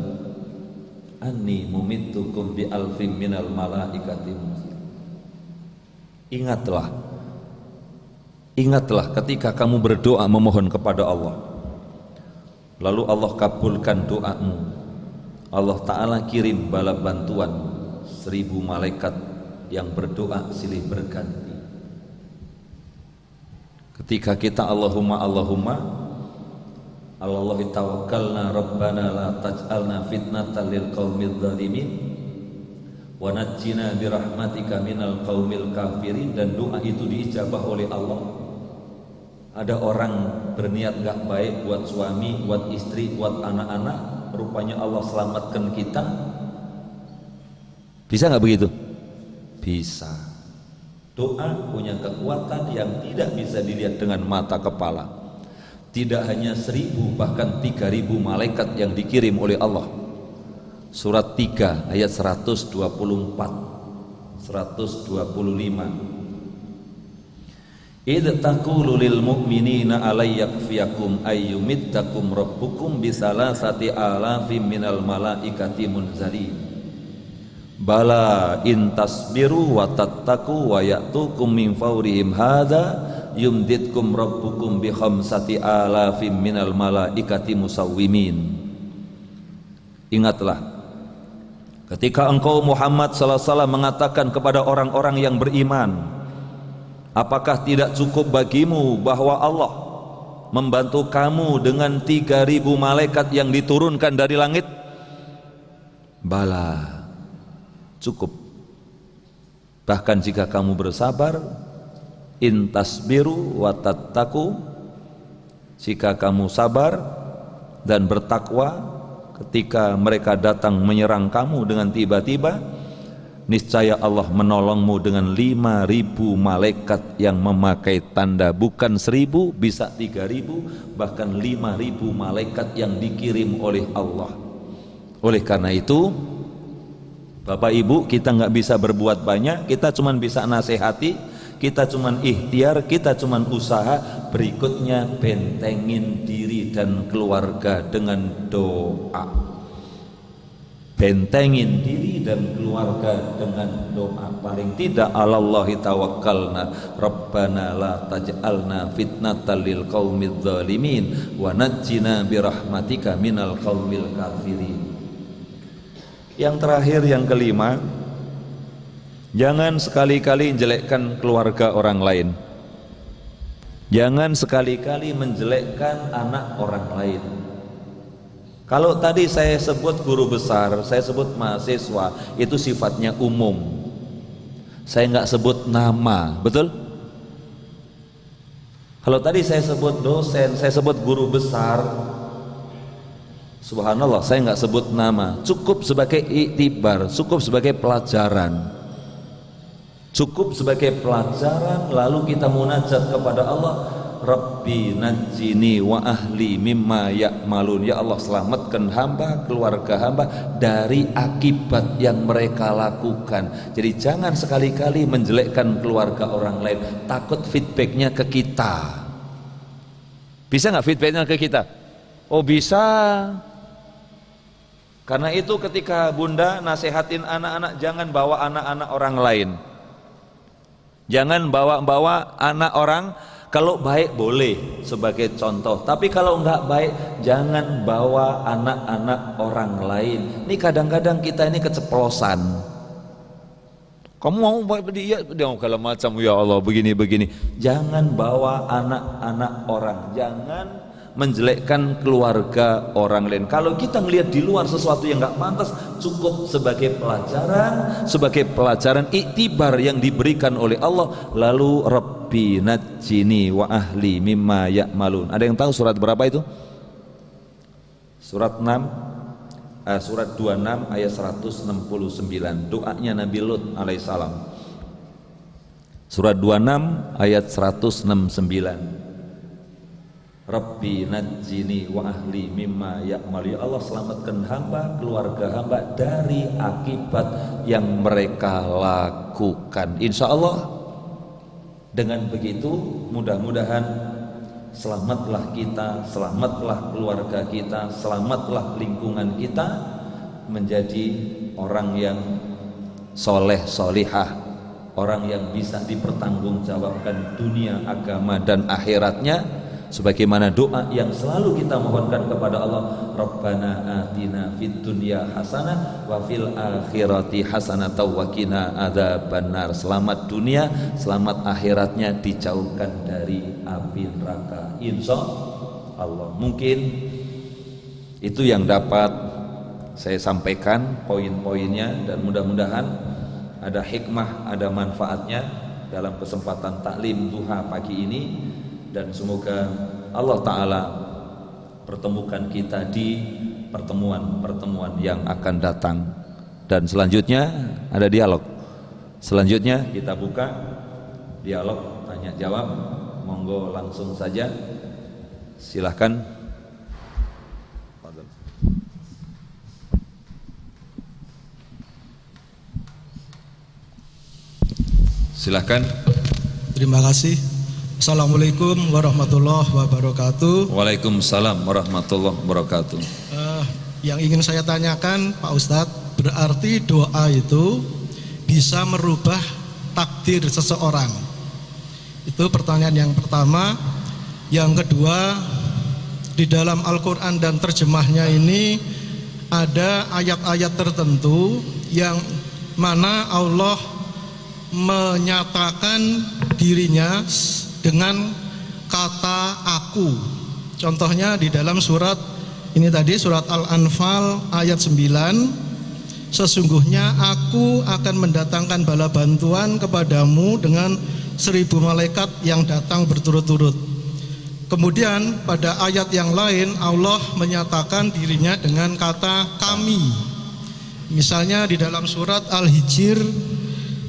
anni mumittukum bi alfin minal malaikati. Ingatlah ketika kamu berdoa memohon kepada Allah, lalu Allah kabulkan doamu. Allah Ta'ala kirim bala bantuan 1000 malaikat yang berdoa silih berganti. Ketika kita Allahumma Allahi tawakkalna Rabbana la taj'alna fitnatan lil qaumidz zalimin wa najjina birahmatika minal qaumil kafirin, dan doa itu diijabah oleh Allah. Ada orang berniat gak baik buat suami, buat istri, buat anak-anak, rupanya Allah selamatkan kita. Bisa gak begitu? Bisa. Doa punya kekuatan yang tidak bisa dilihat dengan mata kepala. Tidak hanya 1000, bahkan 3000 malaikat yang dikirim oleh Allah. Surat 3 ayat 124 125. Idh taqulu lil mu'minina alayyakfiyakum ayyumiddakum rabbukum bisalasati alafim minal malaikati munzalin. Bala in tasbiru wa tattaqu wa ya'tukum min fawrihim hadza yumditkum rabbukum bi khamsati alafim minal malaikati musawwimin. Ingatlah ketika engkau Muhammad sallallahu alaihi wasallam mengatakan kepada orang-orang yang beriman, apakah tidak cukup bagimu bahwa Allah membantu kamu dengan 3.000 malaikat yang diturunkan dari langit? Bala, cukup. Bahkan jika kamu bersabar, in tasbiru wa tattaqu, jika kamu sabar dan bertakwa ketika mereka datang menyerang kamu dengan tiba-tiba, niscaya Allah menolongmu dengan 5.000 malaikat yang memakai tanda, bukan 1.000, bisa 3.000, bahkan 5.000 malaikat yang dikirim oleh Allah. Oleh karena itu, Bapak Ibu, kita nggak bisa berbuat banyak, kita cuma bisa nasihati, kita cuma ikhtiar, kita cuma usaha. Berikutnya bentengin diri dan keluarga dengan doa. Bentengin diri dan keluarga dengan doa. Paling tidak alallahi tawakkalna rabbana la taj'alna fitnatan lil qaumidz zalimin wa najjina birahmatika minal qaumil kafirin. Yang terakhir, yang kelima, jangan sekali-kali menjelekkan keluarga orang lain. Jangan sekali-kali menjelekkan anak orang lain. Kalau tadi saya sebut guru besar, saya sebut mahasiswa, itu sifatnya umum. Saya nggak sebut nama, betul? Kalau tadi saya sebut dosen, saya sebut guru besar, subhanallah, saya nggak sebut nama. Cukup sebagai iktibar, cukup sebagai pelajaran. Cukup sebagai pelajaran, lalu kita munajat kepada Allah, Rabbi najjini wa ahli mimma ya'malun. Ya Allah, selamatkan hamba, keluarga hamba dari akibat yang mereka lakukan. Jadi jangan sekali-kali menjelekkan keluarga orang lain, takut feedbacknya ke kita. Bisa nggak feedbacknya ke kita? Oh bisa. Karena itu ketika bunda nasihatin anak-anak, jangan bawa anak-anak orang lain. Jangan bawa-bawa anak orang. Kalau baik boleh sebagai contoh, tapi kalau enggak baik jangan bawa anak-anak orang lain. Ini kadang-kadang kita ini keceplosan. Kamu mau baik dia kalau macam, ya Allah begini-begini. Jangan bawa anak-anak orang, jangan menjelekkan keluarga orang lain. Kalau kita melihat di luar sesuatu yang enggak pantas, cukup sebagai pelajaran iktibar yang diberikan oleh Allah. Lalu Rabbi najjini wa ahli mimma ya'malun. Ada yang tahu surat berapa itu? Surat 26 ayat 169. Doanya Nabi Lut alaihissalam. Surat 26 ayat 169. Rabbi najjini wa ahli mimma ya'malu. Ya Allah, selamatkan hamba, keluarga hamba dari akibat yang mereka lakukan. Insya Allah dengan begitu mudah-mudahan selamatlah kita, selamatlah keluarga kita, selamatlah lingkungan kita menjadi orang yang soleh solihah, orang yang bisa dipertanggungjawabkan dunia, agama dan akhiratnya. Sebagaimana doa yang selalu kita mohonkan kepada Allah, Rabbana atina fid dunya hasanah wa fil akhirati hasanah wa qina adzabannar. Selamat dunia, selamat akhiratnya, dijauhkan dari api neraka. Insya Allah. Mungkin itu yang dapat saya sampaikan poin-poinnya, dan mudah-mudahan ada hikmah, ada manfaatnya dalam kesempatan taklim duha pagi ini. Dan semoga Allah Ta'ala pertemukan kita di pertemuan-pertemuan yang akan datang. Dan selanjutnya ada dialog. Selanjutnya kita buka dialog tanya jawab. Monggo langsung saja, silahkan. Silahkan. Terima kasih Assalamualaikum warahmatullahi wabarakatuh. Waalaikumsalam warahmatullahi wabarakatuh. Yang ingin saya tanyakan Pak Ustadz, berarti doa itu bisa merubah takdir seseorang? Itu pertanyaan yang pertama. Yang kedua, di dalam Al-Quran dan terjemahnya ini ada ayat-ayat tertentu yang mana Allah menyatakan dirinya dengan kata aku. Contohnya di dalam surat ini tadi, surat Al-Anfal ayat 9, sesungguhnya aku akan mendatangkan bala bantuan kepadamu dengan 1000 malaikat yang datang berturut-turut. Kemudian pada ayat yang lain Allah menyatakan dirinya dengan kata kami. Misalnya di dalam surat Al-Hijr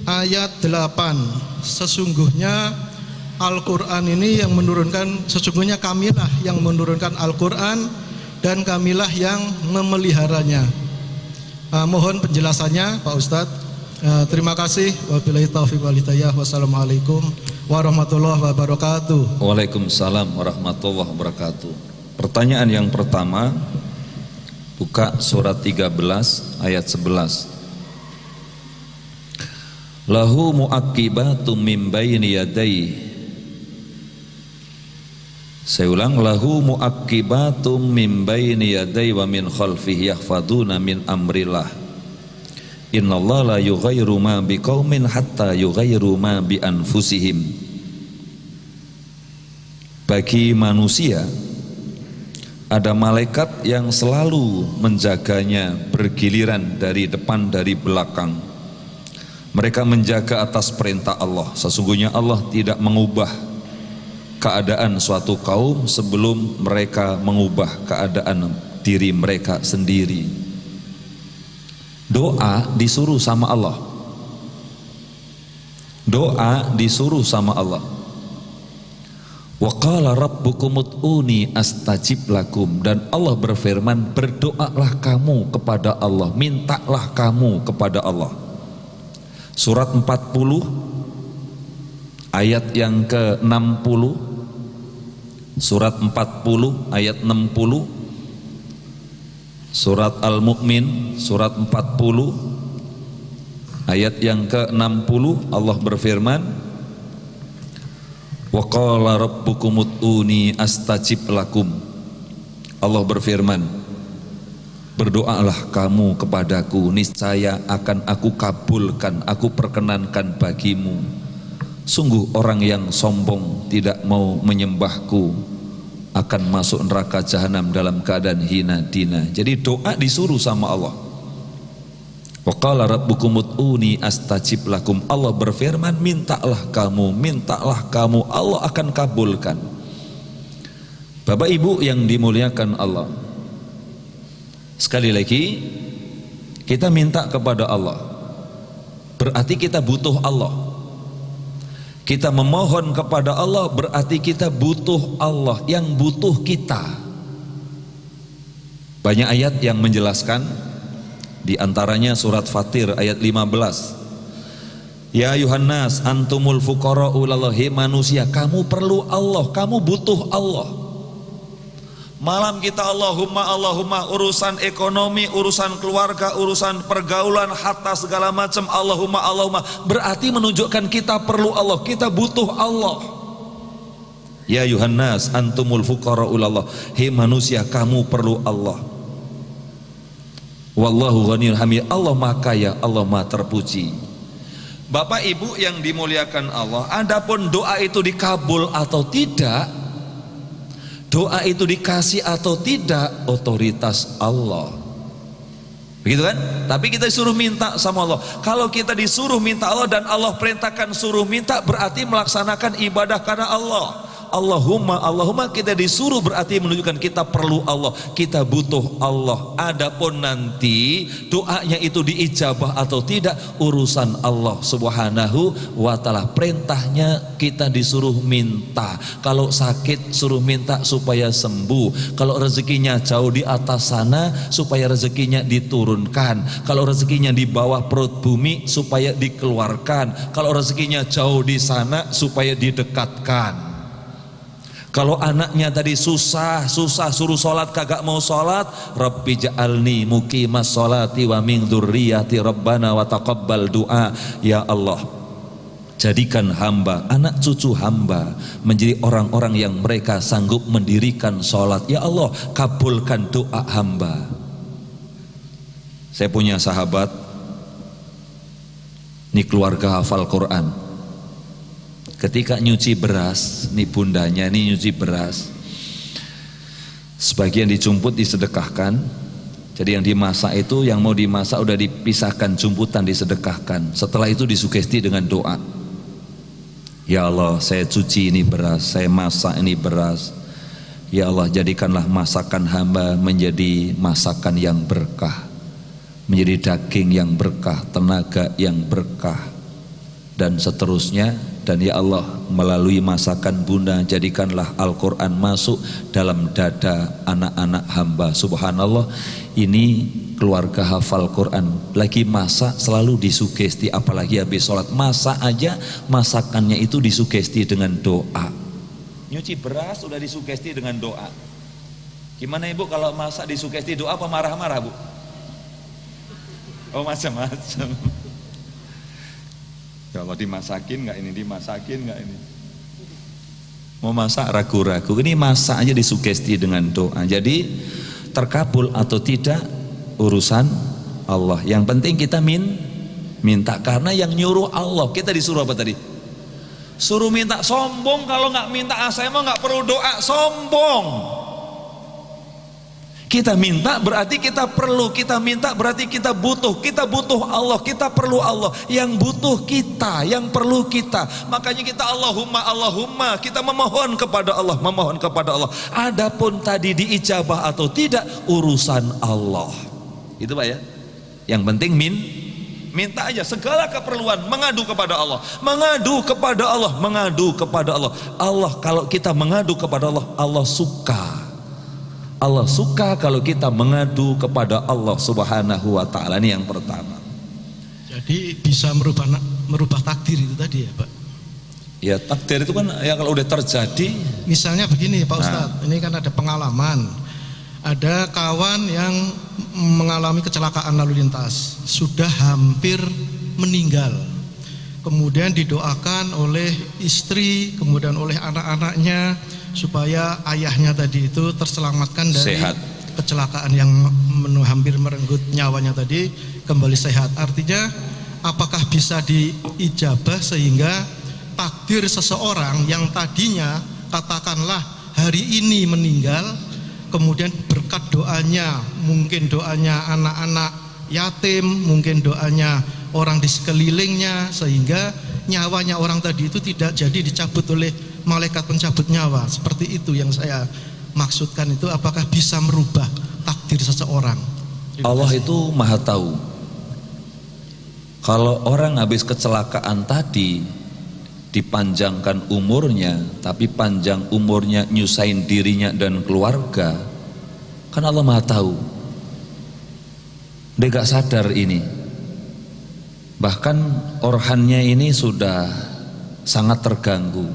ayat 8, sesungguhnya Al-Quran ini yang menurunkan, sesungguhnya kamilah yang menurunkan Al-Quran dan kamilah yang memeliharanya. Mohon penjelasannya Pak Ustadz. Terima kasih. Wabillahi taufiq wal hidayah. Wassalamualaikum warahmatullahi wabarakatuh. Waalaikumsalam warahmatullahi wabarakatuh. Pertanyaan yang pertama, buka surat 13 ayat 11. Lahu mu'aqibatum min baini yadayhi. Saya ulang, lahu mu'aqibatum min baini yadayhi wa min khalfihi yahfaduna min amrillah. Innallaha la yughayyiru ma biqaumin hatta yughayyiru ma bi anfusihim. Bagi manusia ada malaikat yang selalu menjaganya bergiliran dari depan dari belakang. Mereka menjaga atas perintah Allah. Sesungguhnya Allah tidak mengubah keadaan suatu kaum sebelum mereka mengubah keadaan diri mereka sendiri. Doa disuruh sama Allah. Doa disuruh sama Allah. Wa qala rabbukum ud'uni astajib lakum. Dan Allah berfirman, berdoalah kamu kepada Allah, mintalah kamu kepada Allah. Surat 40 ayat yang ke-60. Surat 40 ayat 60. Surat Al-Mu'min surat 40 ayat yang ke-60, Allah berfirman, wa qala rabbukum ud'uni astajib lakum. Allah berfirman, berdoalah kamu kepadaku, niscaya akan aku kabulkan, aku perkenankan bagimu. Sungguh orang yang sombong tidak mau menyembahku akan masuk neraka jahanam dalam keadaan hina dina. Jadi doa disuruh sama Allah. Wa qala rabbukum ud'uni astajib lakum. Allah berfirman, mintalah kamu, Allah akan kabulkan. Bapak Ibu yang dimuliakan Allah, sekali lagi kita minta kepada Allah, berarti kita butuh Allah. Kita memohon kepada Allah berarti kita butuh Allah yang butuh kita. Banyak ayat yang menjelaskan, di antaranya surat Fatir ayat 15. Ya ayuhannas antumul fuqara'u ilallahi, manusia kamu perlu Allah, kamu butuh Allah. Malam kita Allahumma, urusan ekonomi, urusan keluarga, urusan pergaulan, harta segala macam, Allahumma, berarti menunjukkan kita perlu Allah, kita butuh Allah. Ya ayuhannas antumul fuqara'u ilallah, hei manusia kamu perlu Allah. Wallahu ghaniyun hamid, Allah maha kaya, Allah maha terpuji. Bapak Ibu yang dimuliakan Allah, adapun doa itu dikabul atau tidak, doa itu dikasih atau tidak, otoritas Allah. Begitu kan? Tapi kita disuruh minta sama Allah. Kalau kita disuruh minta Allah dan Allah perintahkan suruh minta, berarti melaksanakan ibadah karena Allah. Allahumma, kita disuruh berarti menunjukkan kita perlu Allah, kita butuh Allah. Adapun nanti doanya itu diijabah atau tidak, urusan Allah subhanahu wa ta'ala. Perintahnya kita disuruh minta. Kalau sakit suruh minta supaya sembuh. Kalau rezekinya jauh di atas sana supaya rezekinya diturunkan. Kalau rezekinya di bawah perut bumi supaya dikeluarkan. Kalau rezekinya jauh di sana supaya didekatkan. Kalau anaknya tadi susah suruh sholat kagak mau sholat, Rabbi ja'alni muqimas sholati wa min dzurriyyati rabbana wa taqabbal du'a. Ya Allah, jadikan hamba, anak cucu hamba menjadi orang-orang yang mereka sanggup mendirikan sholat. Ya Allah, kabulkan doa hamba. Saya punya sahabat, ini keluarga hafal Quran. Ketika nyuci beras, nih bundanya nih nyuci beras, sebagian dijumput disedekahkan. Jadi yang dimasak itu, yang mau dimasak udah dipisahkan, jumputan disedekahkan. Setelah itu disugesti dengan doa. Ya Allah, saya cuci ini beras, saya masak ini beras. Ya Allah, jadikanlah masakan hamba menjadi masakan yang berkah, menjadi daging yang berkah, tenaga yang berkah, dan seterusnya. Dan ya Allah, melalui masakan bunda, jadikanlah Al-Quran masuk dalam dada anak-anak hamba. Subhanallah, ini keluarga hafal Quran. Lagi masak selalu disugesti, apalagi habis sholat. Masak aja, masakannya itu disugesti dengan doa. Nyuci beras sudah disugesti dengan doa. Gimana ibu kalau masak disugesti doa apa marah-marah bu? Oh macam-macam. Kalau dimasakin nggak ini, dimasakin nggak ini, mau masak ragu-ragu. Ini masak aja disugesti dengan doa. Jadi terkabul atau tidak urusan Allah. Yang penting kita minta, karena yang nyuruh Allah. Kita disuruh apa tadi? Suruh minta. Sombong kalau nggak minta. Saya mau nggak perlu doa, sombong. Kita minta berarti kita perlu, kita minta berarti kita butuh Allah, kita perlu Allah. Yang butuh kita, yang perlu kita. Makanya kita Allahumma, kita memohon kepada Allah, Adapun tadi diijabah atau tidak urusan Allah. Itu Pak ya. Yang penting minta aja segala keperluan, mengadu kepada Allah. Allah, kalau kita mengadu kepada Allah, Allah suka. Allah suka kalau kita mengadu kepada Allah Subhanahu wa ta'ala. Ini yang pertama. Jadi bisa merubah takdir itu tadi ya Pak? Ya takdir itu kan ya kalau udah terjadi. Misalnya begini Pak Ustadz, ini kan ada pengalaman. Ada kawan yang mengalami kecelakaan lalu lintas, sudah hampir meninggal. Kemudian didoakan oleh istri, kemudian oleh anak-anaknya, supaya ayahnya tadi itu terselamatkan dari sehat. Kecelakaan yang hampir merenggut nyawanya tadi, kembali sehat. Artinya apakah bisa diijabah sehingga takdir seseorang yang tadinya katakanlah hari ini meninggal, kemudian berkat doanya, mungkin doanya anak-anak yatim, mungkin doanya orang di sekelilingnya, sehingga nyawanya orang tadi itu tidak jadi dicabut oleh malaikat pencabut nyawa. Seperti itu yang saya maksudkan itu, apakah bisa merubah takdir seseorang? Allah itu maha tahu. Kalau orang habis kecelakaan tadi dipanjangkan umurnya, tapi panjang umurnya nyusahin dirinya dan keluarga, kan Allah maha tahu. Dia gak sadar ini. Bahkan orhannya ini sudah sangat terganggu.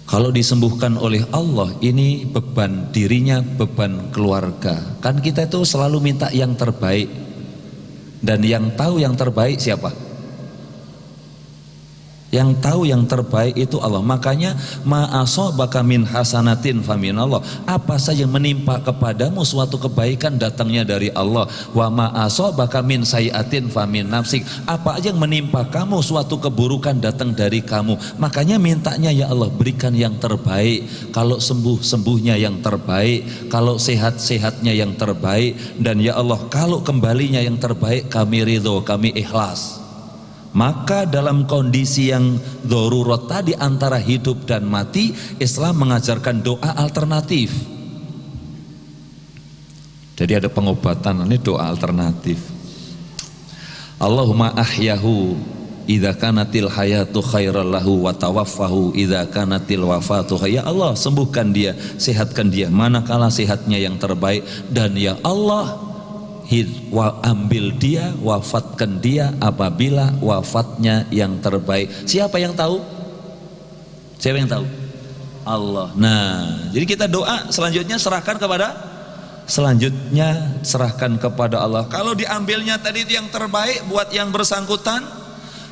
Kalau disembuhkan oleh Allah, ini beban dirinya, beban keluarga. Kan kita itu selalu minta yang terbaik. Dan yang tahu yang terbaik siapa? Yang tahu yang terbaik itu Allah. Makanya ma'asabaka min hasanatin faminallah. Apa saja yang menimpa kepadamu suatu kebaikan datangnya dari Allah. Wa ma'asabaka min sayiatin famin nafsik. Apa aja yang menimpa kamu suatu keburukan datang dari kamu. Makanya mintanya ya Allah berikan yang terbaik. Kalau sembuh-sembuhnya yang terbaik, kalau sehat-sehatnya yang terbaik, dan ya Allah kalau kembalinya yang terbaik kami ridho, kami ikhlas. Maka dalam kondisi yang darurat tadi antara hidup dan mati, Islam mengajarkan doa alternatif. Jadi ada pengobatan, ini doa alternatif. Allahumma ahyahu idza kanatil hayatu khairal lahu wa tawaffahu idza kanatil wafatu. Ya Allah sembuhkan dia, sehatkan dia manakala sehatnya yang terbaik, dan ya Allah ambil dia, wafatkan dia apabila wafatnya yang terbaik. Siapa yang tahu? Siapa yang tahu? Allah. Nah, jadi kita doa selanjutnya serahkan kepada Allah. Kalau diambilnya tadi itu yang terbaik buat yang bersangkutan,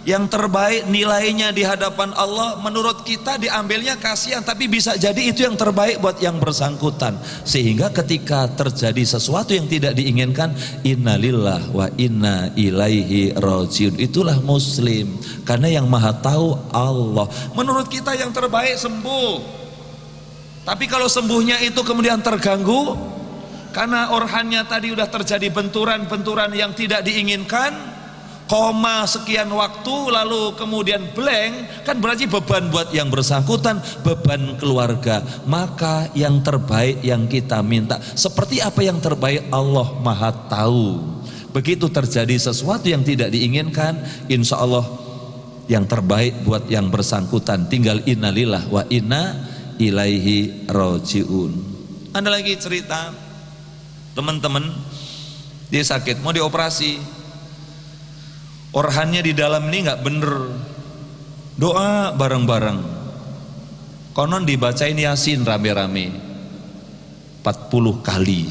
yang terbaik nilainya di hadapan Allah, menurut kita diambilnya kasihan, tapi bisa jadi itu yang terbaik buat yang bersangkutan. Sehingga ketika terjadi sesuatu yang tidak diinginkan, innalillah wa inna ilaihi rajiun, itulah muslim. Karena yang maha tahu Allah. Menurut kita yang terbaik sembuh, tapi kalau sembuhnya itu kemudian terganggu karena organnya tadi udah terjadi benturan-benturan yang tidak diinginkan, koma sekian waktu lalu kemudian blank, kan berarti beban buat yang bersangkutan, beban keluarga. Maka yang terbaik yang kita minta, seperti apa yang terbaik Allah maha tahu. Begitu terjadi sesuatu yang tidak diinginkan, insya Allah yang terbaik buat yang bersangkutan, tinggal innalillah wa inna ilaihi rajiun. Ada lagi cerita teman-teman, dia sakit mau dioperasi, organnya di dalam ini nggak bener, doa bareng-bareng, konon dibacain Yasin rame-rame 40 kali,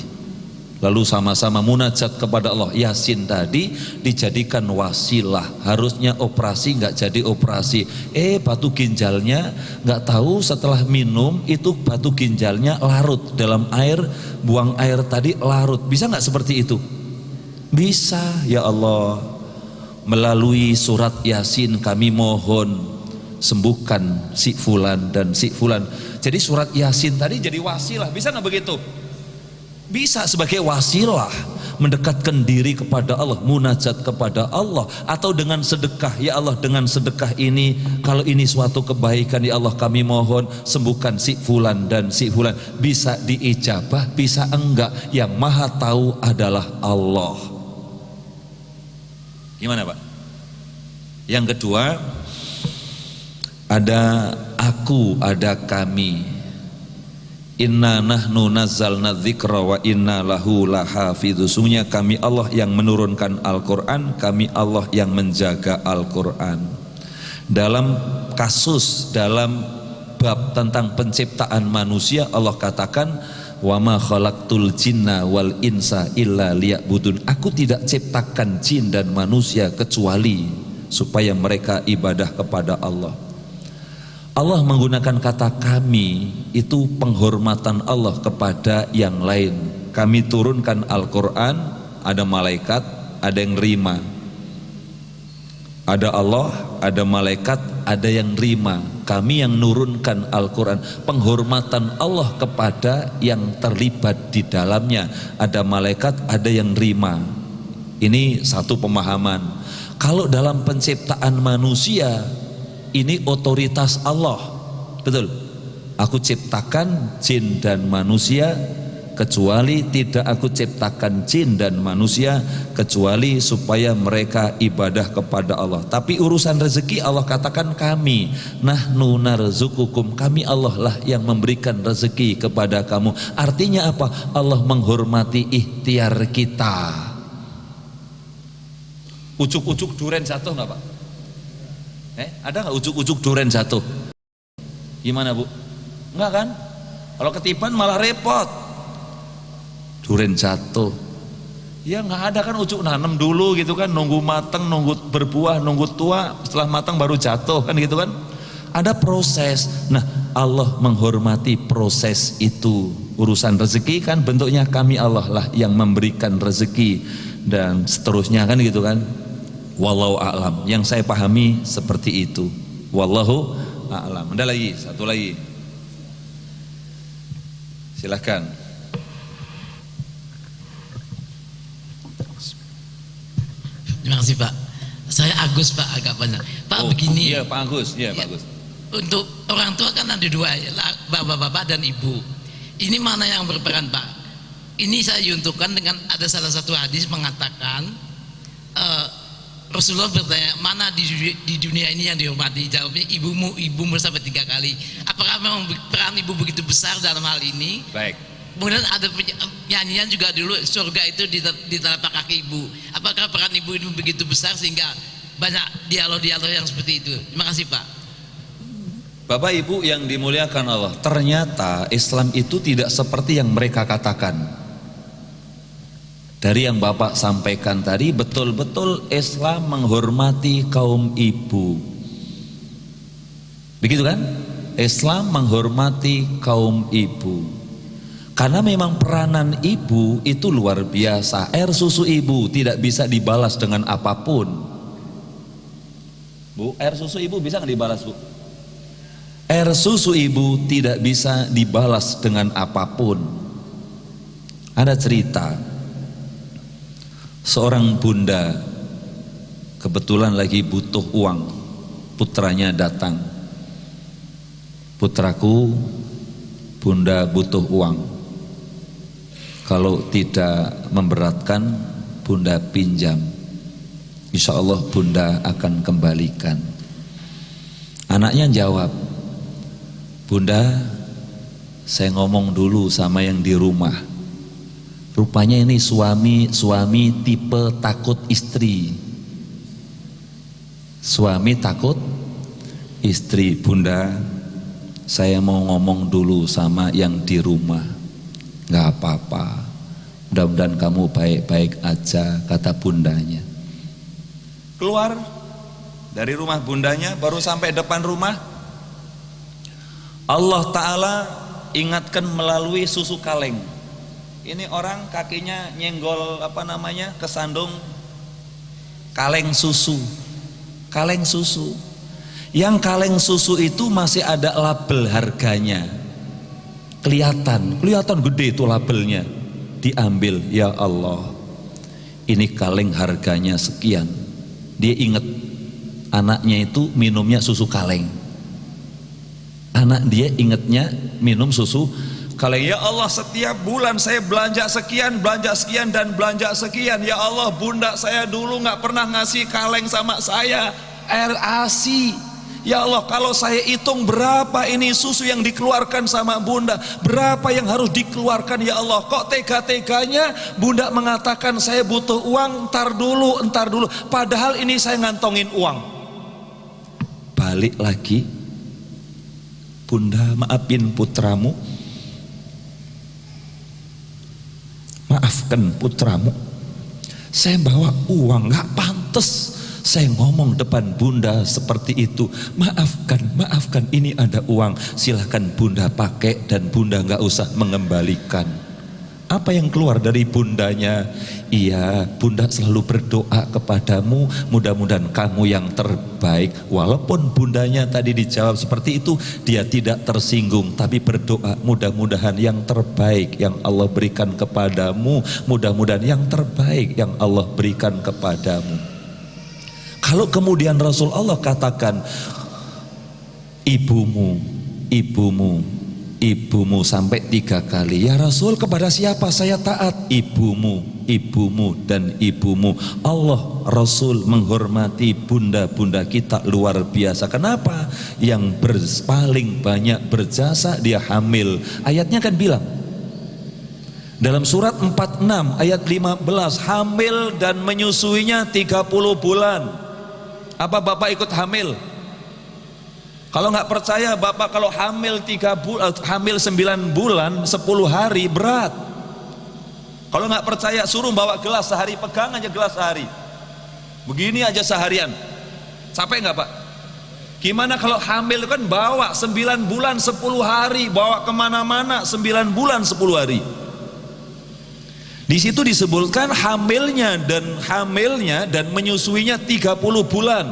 lalu sama-sama munajat kepada Allah. Yasin tadi dijadikan wasilah, harusnya operasi nggak jadi operasi, batu ginjalnya nggak tahu setelah minum itu batu ginjalnya larut dalam air, buang air tadi larut. Bisa nggak seperti itu? Bisa. Ya Allah, melalui surat Yasin kami mohon sembuhkan si fulan dan si fulan. Jadi surat Yasin tadi jadi wasilah. Bisa nggak begitu? Bisa, sebagai wasilah mendekatkan diri kepada Allah, munajat kepada Allah. Atau dengan sedekah, ya Allah dengan sedekah ini, kalau ini suatu kebaikan ya Allah kami mohon sembuhkan si fulan dan si fulan. Bisa diijabah, bisa enggak, yang maha tahu adalah Allah. Gimana Pak? Yang kedua, ada aku, ada kami. Inna nahnu nazzalna dzikra wa inna lahu lahafidzu. Sungguhnya kami Allah yang menurunkan Al-Quran, kami Allah yang menjaga Al-Quran. Dalam kasus, dalam bab tentang penciptaan manusia, Allah katakan wa ma khalaqtul jinna wal insa illa liya'budun. Aku tidak ciptakan jin dan manusia kecuali supaya mereka ibadah kepada Allah. Allah menggunakan kata kami, itu penghormatan Allah kepada yang lain. Kami turunkan Al-Quran, ada malaikat, ada yang nerima. Ada Allah, ada malaikat, ada yang nerima. Kami yang nurunkan Al-Quran. Penghormatan Allah kepada yang terlibat di dalamnya. Ada malaikat, ada yang nerima. Ini satu pemahaman. Kalau dalam penciptaan manusia, ini otoritas Allah, betul. Aku ciptakan jin dan manusia, kecuali tidak aku ciptakan jin dan manusia kecuali supaya mereka ibadah kepada Allah. Tapi urusan rezeki Allah katakan kami, nahnu narzukukum, kami Allah lah yang memberikan rezeki kepada kamu. Artinya apa? Allah menghormati ikhtiar kita. Ucuk-ucuk duren jatuh nggak Pak? Ada nggak ucuk-ucuk duren jatuh? Gimana Bu? Enggak kan? Kalau ketiban malah repot. Duren jatuh, ya nggak ada kan, ucuk nanam dulu gitu kan, nunggu mateng, nunggu berbuah, nunggu tua, setelah matang baru jatuh kan gitu kan. Ada proses. Nah Allah menghormati proses itu. Urusan rezeki kan bentuknya kami Allah lah yang memberikan rezeki dan seterusnya kan gitu kan. Wallahu a'lam, yang saya pahami seperti itu. Wallahu a'lam. Ada lagi, satu lagi, silahkan. Terima kasih Pak. Saya Agus Pak, agak banyak Pak. Begini. Iya Pak Agus, iya Pak Agus. Untuk orang tua kan ada dua, bapak-bapak dan ibu. Ini mana yang berperan Pak? Ini saya untukkan dengan ada salah satu hadis mengatakan Rasulullah bertanya, mana di dunia ini yang dihormati? Jawabnya ibumu sampai 3 kali. Apakah memang peran ibu begitu besar dalam hal ini? Baik. Kemudian ada nyanyian juga dulu, surga itu di telapak kaki ibu. Apakah peran ibu itu begitu besar sehingga banyak dialog-dialog yang seperti itu? Terima kasih Pak. Bapak Ibu yang dimuliakan Allah, ternyata Islam itu tidak seperti yang mereka katakan. Dari yang Bapak sampaikan tadi, betul-betul Islam menghormati kaum ibu. Begitu kan? Islam menghormati kaum ibu. Karena memang peranan ibu itu luar biasa. Air susu ibu tidak bisa dibalas dengan apapun. Bu, air susu ibu bisa nggak dibalas, Bu? Air susu ibu tidak bisa dibalas dengan apapun. Ada cerita, seorang bunda kebetulan lagi butuh uang. Putranya datang, putraku, bunda butuh uang, kalau tidak memberatkan bunda pinjam, insya Allah bunda akan kembalikan. Anaknya jawab, bunda, saya ngomong dulu sama yang di rumah. Rupanya ini suami tipe takut istri. Suami takut istri. Bunda, saya mau ngomong dulu sama yang di rumah. Gak apa-apa, mudah-mudahan kamu baik-baik aja, kata bundanya. Keluar dari rumah bundanya, baru sampai depan rumah, Allah Ta'ala ingatkan melalui susu kaleng. Ini orang kakinya nyenggol kesandung kaleng susu. Kaleng susu. Yang kaleng susu itu masih ada label harganya. Kelihatan gede itu labelnya. Diambil, ya Allah, ini kaleng harganya sekian. Dia ingat anaknya itu minumnya susu kaleng. Anak dia ingatnya minum susu kaleng. Ya Allah, setiap bulan saya belanja sekian dan belanja sekian. Ya Allah, bunda saya dulu nggak pernah ngasih kaleng sama saya, air ASI. Ya Allah, kalau saya hitung berapa ini susu yang dikeluarkan sama bunda, berapa yang harus dikeluarkan, ya Allah, kok tega-teganya bunda mengatakan saya butuh uang, entar dulu, padahal ini saya ngantongin uang. Balik lagi, bunda maafin putramu, maafkan putramu, saya bawa uang, gak pantas saya ngomong depan bunda seperti itu. Maafkan, ini ada uang, silahkan bunda pakai dan bunda gak usah mengembalikan. Apa yang keluar dari bundanya? Iya, bunda selalu berdoa kepadamu, mudah-mudahan kamu yang terbaik. Walaupun bundanya tadi dijawab seperti itu, dia tidak tersinggung, tapi berdoa, mudah-mudahan yang terbaik yang Allah berikan kepadamu, mudah-mudahan yang terbaik yang Allah berikan kepadamu. Kalau kemudian Rasul Allah katakan ibumu sampai 3 kali, ya Rasul, kepada siapa saya taat? Ibumu dan ibumu. Allah, Rasul menghormati bunda-bunda kita luar biasa. Kenapa? Yang paling banyak berjasa dia hamil. Ayatnya kan bilang dalam surat 46 ayat 15, hamil dan menyusuinya 30 bulan. Apa Bapak ikut hamil? Kalau nggak percaya Bapak, kalau hamil 9 bulan 10 hari berat. Kalau nggak percaya suruh bawa gelas sehari, pegang aja gelas sehari. Begini aja seharian. Capek nggak Pak? Gimana kalau hamil kan bawa 9 bulan 10 hari, bawa kemana-mana 9 bulan 10 hari. Di situ disebutkan hamilnya dan menyusuinya 30 bulan.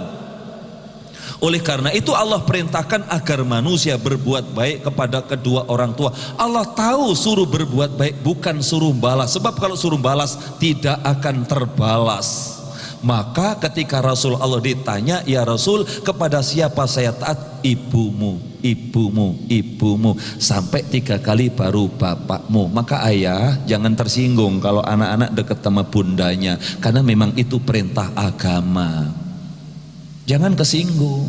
Oleh karena itu Allah perintahkan agar manusia berbuat baik kepada kedua orang tua. Allah tahu suruh berbuat baik, bukan suruh balas. Sebab kalau suruh balas tidak akan terbalas. Maka ketika Rasul Allah ditanya, ya Rasul, kepada siapa saya taat? Ibumu, sampai 3 kali baru bapakmu. Maka ayah jangan tersinggung kalau anak-anak dekat sama bundanya, karena memang itu perintah agama. Jangan kesinggung.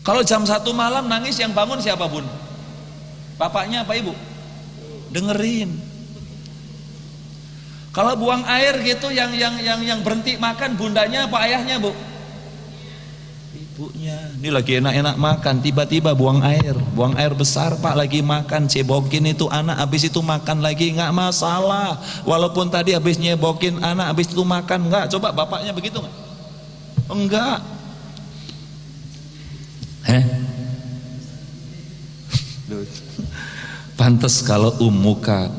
Kalau jam 1 malam nangis, yang bangun siapa bun? Bapaknya apa ibu? Dengerin. Kalau buang air gitu yang berhenti makan, bundanya apa ayahnya bu? Ibunya ini lagi enak-enak makan, tiba-tiba buang air besar Pak, lagi makan, cebokin itu anak, habis itu makan lagi, nggak masalah. Walaupun tadi habis nyebokin anak, habis itu makan, nggak. Coba bapaknya begitu nggak? Enggak. Pantes kalau ummuka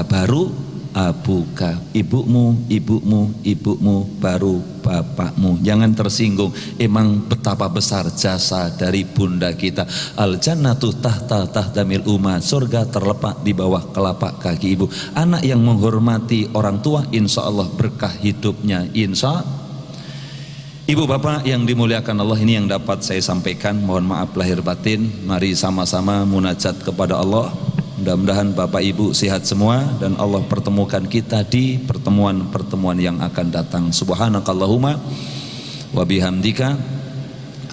baru abuka, ibumu baru bapakmu. Jangan tersinggung, emang betapa besar jasa dari bunda kita. Al jannatu tahta damil umma, surga terletak di bawah kelapak kaki ibu. Anak yang menghormati orang tua, insya Allah berkah hidupnya, insya. Ibu bapak yang dimuliakan Allah, ini yang dapat saya sampaikan. Mohon maaf lahir batin. Mari sama-sama munajat kepada Allah. Mudah-mudahan bapak ibu sehat semua dan Allah pertemukan kita di pertemuan-pertemuan yang akan datang. Subhanakallahumma wa bihamdika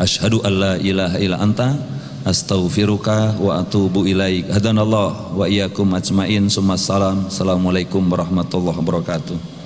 asyhadu an la ilaha illa anta astaghfiruka wa atubu ilaik. Hadanallah wa iyyakum ajmain. Assalamualaikum warahmatullahi wabarakatuh.